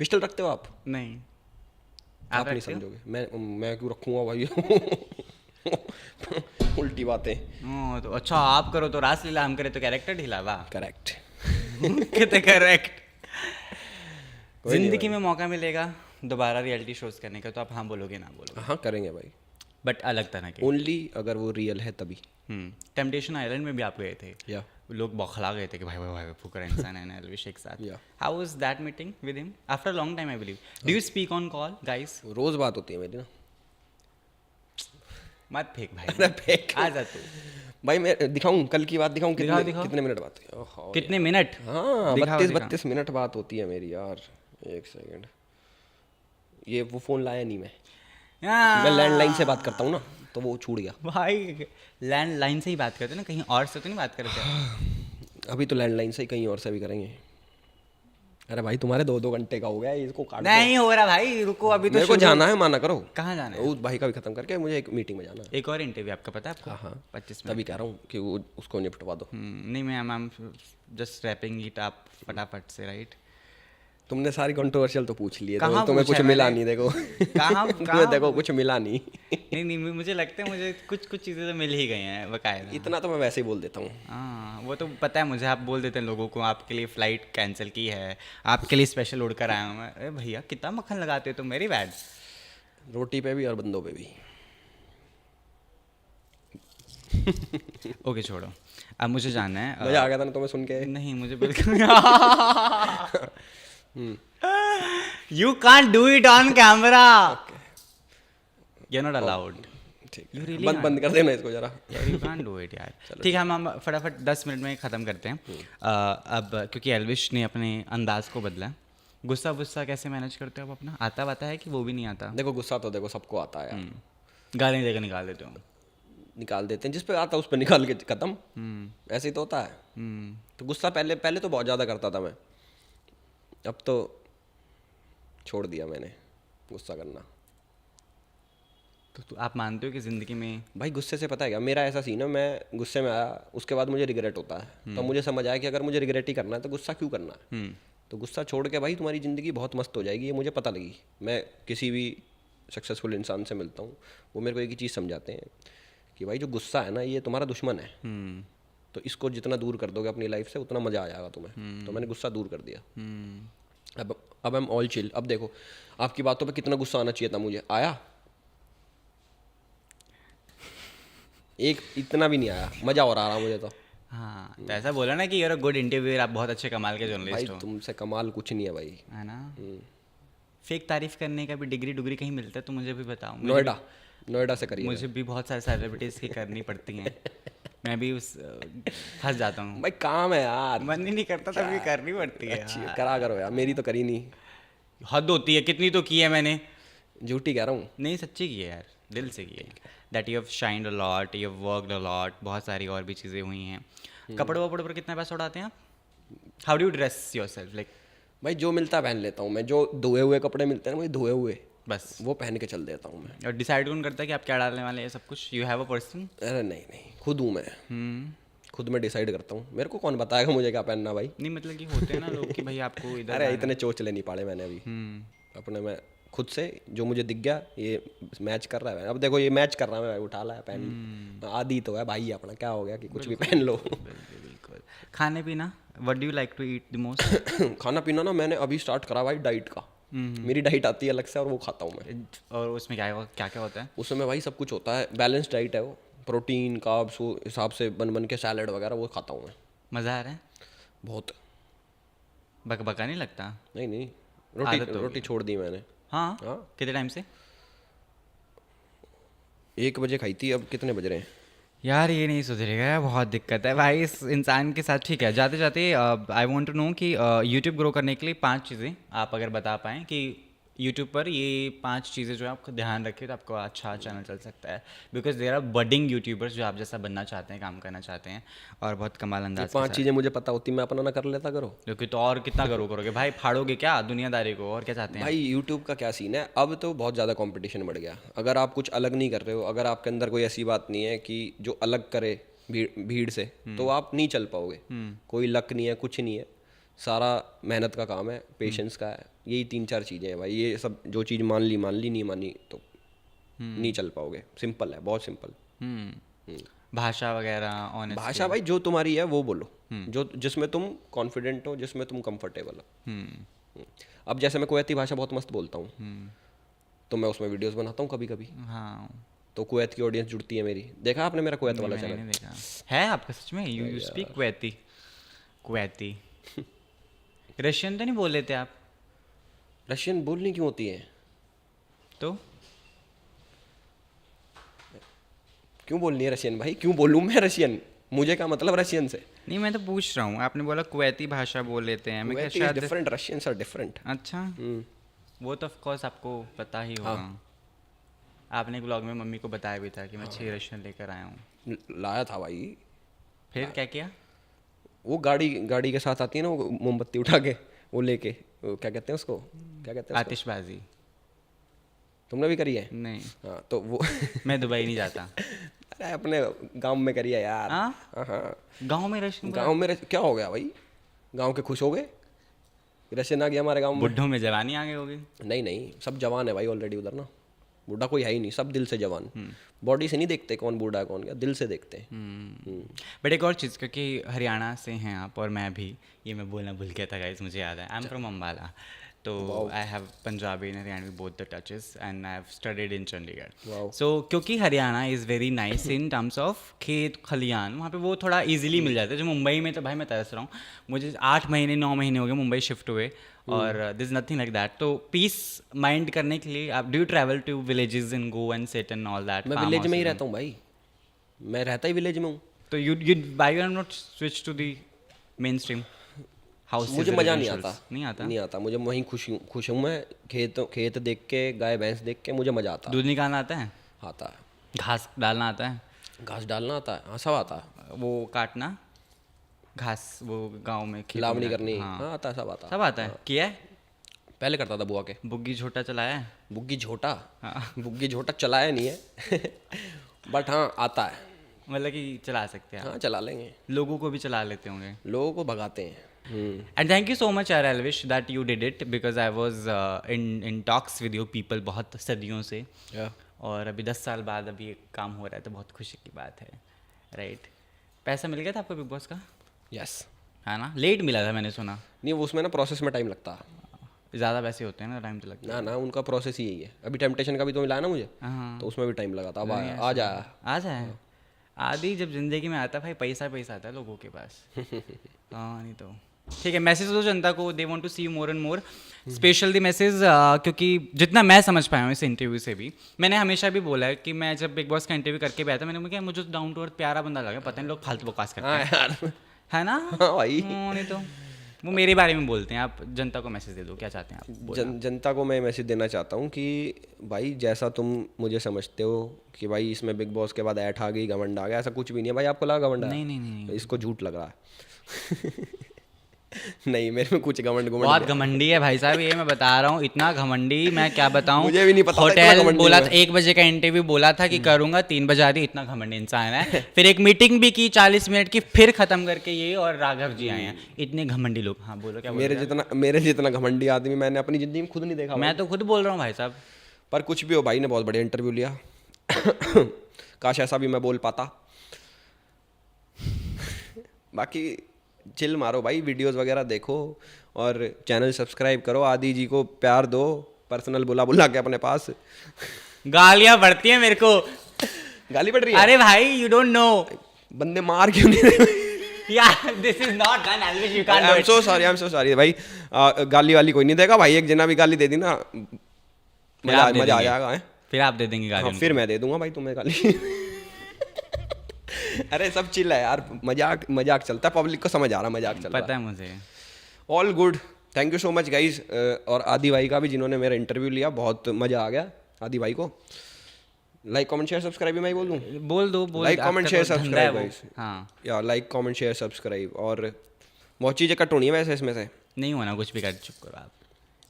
पिस्टल रखते हो आप? नहीं। आप नहीं रखते हो? समझोगे। मैं क्यों रखूँगा भाई? उल्टी बातें। तो अच्छा, आप करो तो रासलीला, हम करे तो कैरेक्टर ढीला, वाह। करेक्ट। कितने करेक्ट। कोई नहीं जिंदगी में मौका मिलेगा दोबारा रियलिटी शोज करने का, तो आप हाँ बोलोगे ना बोलोगे? हाँ करेंगे भाई, बट अलग तरह के। ओनली अगर वो रियल है तभी। टेम्पटेशन आइलैंड में भी आप गए थे, या लोग बौखला गए थे कि भाई भाई भाई फुकर इंसान है ना एल्विश एक साथ। Yeah. How was that meeting with him after long time I believe? Do you speak on call guys? रोज बात होती है मेरी ना। मत फेंक भाई। अरे फेंक। आ जा तू। भाई मैं दिखाऊं, कल की बात दिखाऊं? दिखाओ, कितने दिखाओ। कितने मिनट बात हुई? ओहो, कितने मिनट? हाँ, दिखाओ, 32 मिनट बात होती है मेरी यार। एक सेकंड, ये वो फ़ोन लाया नहीं मैं। मैं लैंडलाइन से बात करता हूँ ना, तो वो छूट गया। भाई लैंडलाइन से ही बात करते ना, कहीं और से तो नहीं बात करते? अभी तो लैंडलाइन से ही, कहीं और से भी करेंगे। अरे भाई तुम्हारे 2-2 घंटे का हो गया, इसको काट दो। नहीं हो रहा भाई, रुको अभी तो मेरे को शुरू- जाना है, माना करो। कहाँ जाना है? उस भाई का भी खत्म करके मुझे एक मीटिंग में जाना है। एक और इंटरव्यू आपका पता है आपको? हाँ 25 मिनट। तभी कह रहा हूँ कि वो उसको निपटवा दो। नहीं, मैं जस्ट रैपिंग इट अप फटाफट से, राइट? तुमने सारी कंट्रोवर्शियल तो पूछ ली है, कहाँ तुम्हें पूछा कुछ है मिला मैंने? नहीं, देखो कहाँ तुम्हें देखो कुछ मिला नहीं। नहीं नहीं, मुझे लगता है मुझे कुछ कुछ चीज़ें तो मिल ही गई हैं बकायदा। इतना तो मैं वैसे ही बोल देता हूँ। हाँ वो तो पता है मुझे, आप बोल देते हैं लोगों को आपके लिए फ़्लाइट कैंसिल की है, आपके लिए स्पेशल उड़ कर आया हूँ मैं। अरे भैया कितना मक्खन लगाते हो तुम, मेरी बैड। रोटी पे भी और बंदों पे भी। ओके छोड़ो, अब मुझे जानना है मजा आ गया था ना तुम्हें सुन के? नहीं मुझे बिल्कुल you can't do it on camera, you not allowed. ठीक You है, really बंद can't. बंद कर देना इसको जरा। यार यू कांट डू इट यार। ठीक है, हम फटाफट 10 मिनट में ख़त्म करते हैं। अब क्योंकि एल्विश ने अपने अंदाज को बदला है। गुस्सा गुस्सा कैसे मैनेज करते हो आप अपना? आता वाता है कि वो भी नहीं आता? देखो गुस्सा तो देखो सबको आता है यार, गाली देकर निकाल देते हो? निकाल देते हैं, जिस पे आता है उस पे निकाल के खत्म, ऐसे ही तो होता है। तो गुस्सा पहले पहले तो बहुत ज़्यादा करता था मैं, अब तो छोड़ दिया मैंने गुस्सा करना। तो आप मानते हो कि ज़िंदगी में भाई गुस्से से पता है क्या, मेरा ऐसा सीन है, मैं गुस्से में आया उसके बाद मुझे रिग्रेट होता है, तो मुझे समझ आया कि अगर मुझे रिग्रेट ही करना है तो गुस्सा क्यों करना है। तो गुस्सा छोड़ के भाई तुम्हारी ज़िंदगी बहुत मस्त हो जाएगी, ये मुझे पता लगी। मैं किसी भी सक्सेसफुल इंसान से मिलता हूँ, वो मेरे को एक ही चीज़ समझाते हैं कि भाई जो गुस्सा है ना ये तुम्हारा दुश्मन है, तो इसको जितना दूर कर दोगे अपनी लाइफ से उतना मज़ा आ जाएगा तुम्हें। तो मैंने गुस्सा दूर कर दिया। अब आई एम ऑल चिल। अब देखो आपकी बातों पे कितना गुस्सा आना चाहिए था, मुझे आया एक, इतना भी नहीं आया, मज़ा और आ रहा मुझे तो। हाँ, तो ऐसा बोला ना कि यूर अ गुड इंटरव्यूअर, आप बहुत अच्छे कमाल के भाई जर्नलिस्ट हो, तुमसे कमाल कुछ नहीं है भाई। है ना? फेक तारीफ करने का भी डिग्री कहीं मिलता है तो मुझे भी बताओ। नोएडा से करिए। मुझे भी बहुत सारे सेलिब्रिटीज़ की करनी पड़ती हैं, मैं भी उस फंस जाता हूँ। भाई काम है यार, मन ही नहीं करता तभी करनी पड़ती है अच्छी यार। करा करो यार, मेरी तो करी नहीं। हद होती है, कितनी तो की है मैंने। झूठी कह रहा हूँ। नहीं सच्ची की है यार, दिल से की है। That you have shined a lot, you have worked a lot, बहुत सारी और भी चीज़ें हुई हैं। कपड़े वपड़े पर कितना पैसा उड़ाते हैं आप? How do you dress your self? Like भाई जो मिलता है पहन लेता हूँ मैं, जो धोए हुए कपड़े मिलते हैं ना, वही धोए हुए बस। वो पहन के चल देता हूँ मैं। और डिसाइड कौन करता है कि आप क्या डालने वाले हैं सब कुछ? You have a person? अरे नहीं, खुद हूँ मैं। खुद मैं डिसाइड करता हूँ, मेरे को कौन बताएगा मुझे क्या पहनना भाई। नहीं मतलब कि होते हैं ना लोग कि भाई आपको इधर अरे इतने चोचले नहीं पाले मैंने अभी अपने में। खुद से जो मुझे दिख गया ये मैच कर रहा है, अब देखो ये मैच कर रहा है, मैं उठा लाया पहन। आदि तो है भाई अपना, क्या हो गया कि कुछ भी पहन लो। बिल्कुल। खाने पीना, what do you like to eat the most? खाना पीना ना मैंने अभी स्टार्ट करा भाई डाइट का। मेरी डाइट आती है अलग से और वो खाता हूँ मैं। और उसमें क्या क्या क्या होता है? उसमें भाई सब कुछ होता है, बैलेंस डाइट है वो, प्रोटीन कार्ब्स वो हिसाब से बन के सैलड वगैरह वो खाता हूँ मैं। मज़ा आ रहा है? बहुत। बका नहीं लगता? नहीं आदत हो रोटी छोड़ दी मैंने। हाँ? हाँ। कितने टाइम से? 1 बजे खाई थी, अब कितने बज रहे हैं? यार ये नहीं सुधरेगा यार, बहुत दिक्कत है भाई इस इंसान के साथ। ठीक है, जाते जाते आई वांट टू नो कि यूट्यूब ग्रो करने के लिए 5 चीज़ें आप अगर बता पाएँ कि यूट्यूब पर ये 5 चीज़ें जो है आपको ध्यान रखें तो आपको अच्छा चैनल चल सकता है। Because there are budding YouTubers जो आप जैसा बनना चाहते हैं, काम करना चाहते हैं और बहुत कमाल अंदाज के 5 साथ। चीज़ें मुझे पता होती मैं अपना ना कर लेता करो। क्योंकि तो और कितना करोगे भाई, फाड़ोगे क्या दुनियादारी को? और क्या चाहते हैं? भाई यूट्यूब का क्या सीन है, अब तो बहुत ज़्यादा कंपटीशन बढ़ गया। अगर आप कुछ अलग नहीं कर रहे हो, अगर आपके अंदर कोई ऐसी बात नहीं है कि जो अलग करे भीड़ से, तो आप नहीं चल पाओगे। कोई लक नहीं है, कुछ नहीं है, सारा मेहनत का काम है, पेशेंस का है। यही 3-4 चीज़ें हैं भाई, ये सब जो चीज़ मान ली नहीं मानी तो नहीं चल पाओगे। सिंपल है, बहुत सिंपल। भाषा वगैरह, ऑनेस्टी। भाषा भाई जो तुम्हारी है वो बोलो, जो जिसमें तुम कॉन्फिडेंट हो, जिसमें तुम कंफर्टेबल हो। अब जैसे मैं कुवैती भाषा बहुत मस्त बोलता हूँ, तो मैं उसमें वीडियोस बनाता हूँ कभी कभी। हाँ, तो कुवैत की ऑडियंस जुड़ती है मेरी। देखा आपने मेरा कुवैत वाला मैंने चैनल? नहीं देखा है आपका सच में? You speak Kuwaiti? Kuwaiti Russian तो नहीं बोल लेते आप? रशियन बोलनी क्यों होती है? तो क्यों बोलनी है रशियन भाई? क्यों बोलूँ मैं रशियन? मुझे क्या मतलब रशियन से? नहीं, मैं तो पूछ रहा हूँ, आपने बोला कुवैती भाषा बोल लेते हैं, मैं क्या कुवैती शायद। Different, Russians are different. अच्छा, वो तो ऑफ कोर्स आपको पता ही होगा। आपने एक ब्लॉग में मम्मी को बताया भी था कि मैं 6 रशियन लेकर आया हूँ। लाया था भाई। फिर क्या किया? वो गाड़ी के साथ आती है ना, वो मोमबत्ती उठा के वो लेके, वो क्या कहते हैं उसको, क्या कहते हैं उसको? आतिशबाजी। तुमने भी करी है? नहीं, हाँ तो वो मैं दुबई नहीं जाता। अरे अपने गांव में करी है यार। हाँ? हाँ। गांव में रशियन गांव में क्या हो गया भाई? गांव के खुश हो गए? रशियन आ गया हमारे गाँव में। बुढ़ों में जवानी आ गई होगी। नहीं नहीं, सब जवान है भाई ऑलरेडी उधर ना, बूढ़ा कोई है ही नहीं, सब दिल से जवान। बॉडी से नहीं देखते कौन बूढ़ा है कौन क्या, दिल से देखते हैं। बट एक और चीज़, क्योंकि हरियाणा से हैं आप और मैं भी, ये मैं बोलना भूल गया था गाइस, मुझे याद है, आई एम फ्रॉम अम्बाला, तो I have Punjabi and Haryanvi both the touches and I have studied in Chandigarh. So क्योंकि Haryana is very nice in terms of खेत खलियान, वहाँ पे वो थोड़ा इजीली मिल जाता है। जो मुंबई में तो भाई मैं तरस रहा हूँ, मुझे 8 महीने 9 महीने हो गए मुंबई शिफ्ट हुए, और this is nothing like that. तो पीस माइंड करने के लिए आप, do you travel to villages in go and sit and all that? मैं विलेज में ही रहता हूँ भाई, मैं रहता ही विलेज में हूँ। तो you by you are not switch to the mainstream house? मुझे मज़ा नहीं आता, नहीं आता मुझे वहीं खुश हूँ मैं, खेत देख के, गाय भैंस देख के मुझे मज़ा आता दूध निकालना आता है? आता है। घास डालना आता है? घास डालना आता है, हाँ सब आता है। वो काटना घास, वो गांव में खिलावनी करनी, हाँ आता है, सब आता है। सब आता है? किया है? पहले करता था बुआ के। बुग्गी झोटा चलाया है? बुग्गी झोटा? हाँ। बुग्गी झोटा चलाया नहीं है बट हाँ आता है। मतलब कि चला सकते हैं? हाँ चला लेंगे, लोगों को भी चला लेते होंगे? लोगों को भगाते हैं। And thank you so much यार Elvish that you did it, because I was in talks with you people बहुत सदियों से, और अभी 10 साल बाद अभी एक काम हो रहा है, तो बहुत खुशी की बात है, राइट? पैसा मिल गया था आपको बिग बॉस का? यस। है ना, लेट मिला था मैंने सुना। नहीं वो उसमें ना प्रोसेस में टाइम लगता है, ज़्यादा पैसे होते हैं ना, टाइम तो लगता है। ना उनका प्रोसेस ही यही है। अभी टेम्पटेशन का भी तो मिला है ना मुझे, हाँ। तो उसमें भी टाइम लगा था। अब आ जाए आ जाए आदि, जब जिंदगी में आता है भाई, पैसा आता है लोगों के पास। हाँ नहीं तो ठीक है। मैसेज दो जनता को, they want to see you more and more, special the message, क्योंकि जितना मैं समझ पाया हूँ इस इंटरव्यू से भी, मैंने हमेशा भी बोला है कि मैं जब बिग बॉस का इंटरव्यू करके भी आया था, मैंने क्या मुझे डाउन टू अर्थ प्यारा बंदा लगा, पता नहीं लोग फालतू बकवास करते हैं। यार है ना? हाँ भाई। नहीं तो वो मेरे बारे में बोलते हैं। आप जनता को मैसेज दे दो, क्या चाहते हैं आप? जनता को मैं मैसेज देना चाहता हूँ कि भाई जैसा तुम मुझे समझते हो कि भाई इसमें बिग बॉस के बाद ऐठ आ गई, घमंड आ गया, ऐसा कुछ भी नहीं है भाई। आपको लगा घमंड? नहीं। इसको झूठ लग रहा है नहीं मेरे में कुछ घमंड बहुत घमंडी है भाई साहब, ये मैं बता रहा हूँ, इतना घमंडी मैं क्या बताऊँ। मुझे भी नहीं पता। होटल बोला था 1 बजे का इंटरव्यू बोला था कि करूंगा, 3 बजे आती, इतना घमंडी इंसान है। फिर एक मीटिंग भी की 40 मिनट की, फिर खत्म करके ये और राघव जी आए हैं, इतने घमंडी लोग। हाँ बोलो क्या? मेरे जितना घमंडी आदमी मैंने अपनी जिंदगी में खुद नहीं देखा। मैं तो खुद बोल रहा हूँ भाई साहब। पर कुछ भी हो, भाई ने बहुत बढ़िया इंटरव्यू लिया काश ऐसा भी मैं बोल पाता। बाकी चिल मारो भाई, वीडियोस वगैरह देखो और चैनल सब्सक्राइब करो, आदि जी को प्यार दो, पर्सनल बुला के अपने पास। गालियां बढ़ती हैं मेरे को। गाली पड़ रही है? अरे भाई यू डोंट नो, बंदे मार क्यों नहीं रहे यार this is not done Elvish, you can't do it. I am so sorry भाई। गाली वाली कोई नहीं देगा भाई, एक जना भी गाली दे दी ना मजा आ जाएगा। फिर आप दे देंगे गाली? हाँ, फिर मैं दे दूंगा भाई तुम्हें गाली अरे सब चिल है यार, मजाक चलता है, पब्लिक को समझ आ रहा, मजाक चल रहा है। पता है मुझे। All good, thank you so much guys. और आदि भाई का भी, जिन्होंने मेरा इंटरव्यू लिया, बहुत मजा आ गया आदि भाई को। लाइक कमेंट शेयर सब्सक्राइब भी मैं बोल दूं? बोल दो। Like comment share subscribe guys. हाँ या लाइक कमेंट शेयर सब्सक्राइब। और बहुत चीज़ें कट होनी है वैसे इसमें से। नहीं होना कुछ भी, कर चुप करो आप।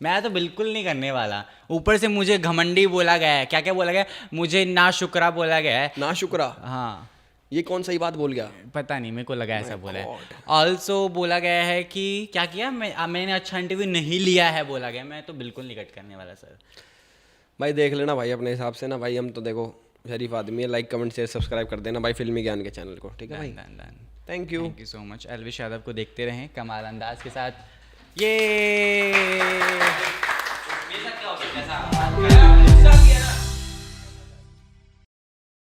मैं तो बिल्कुल नहीं करने वाला। ऊपर से मुझे घमंडी बोला गया है, क्या क्या बोला गया, मुझे ना शुक्रा बोला गया है। ना शुक्रा? हाँ ये कौन सही बात बोल गया? पता नहीं, मेरे को लगा ऐसा बोला है। ऑल्सो बोला गया है कि क्या किया, मैंने अच्छा इंटरव्यू नहीं लिया है बोला गया। मैं तो बिल्कुल नहीं कट करने वाला सर। भाई देख लेना भाई अपने हिसाब से ना भाई, हम तो देखो शरीफ आदमी है। लाइक कमेंट शेयर सब्सक्राइब कर देना भाई फिल्मी ज्ञान के चैनल को, ठीक है भाई? Thank you so much. Elvish Yadav को देखते रहें कमाल अंदाज के साथ। ये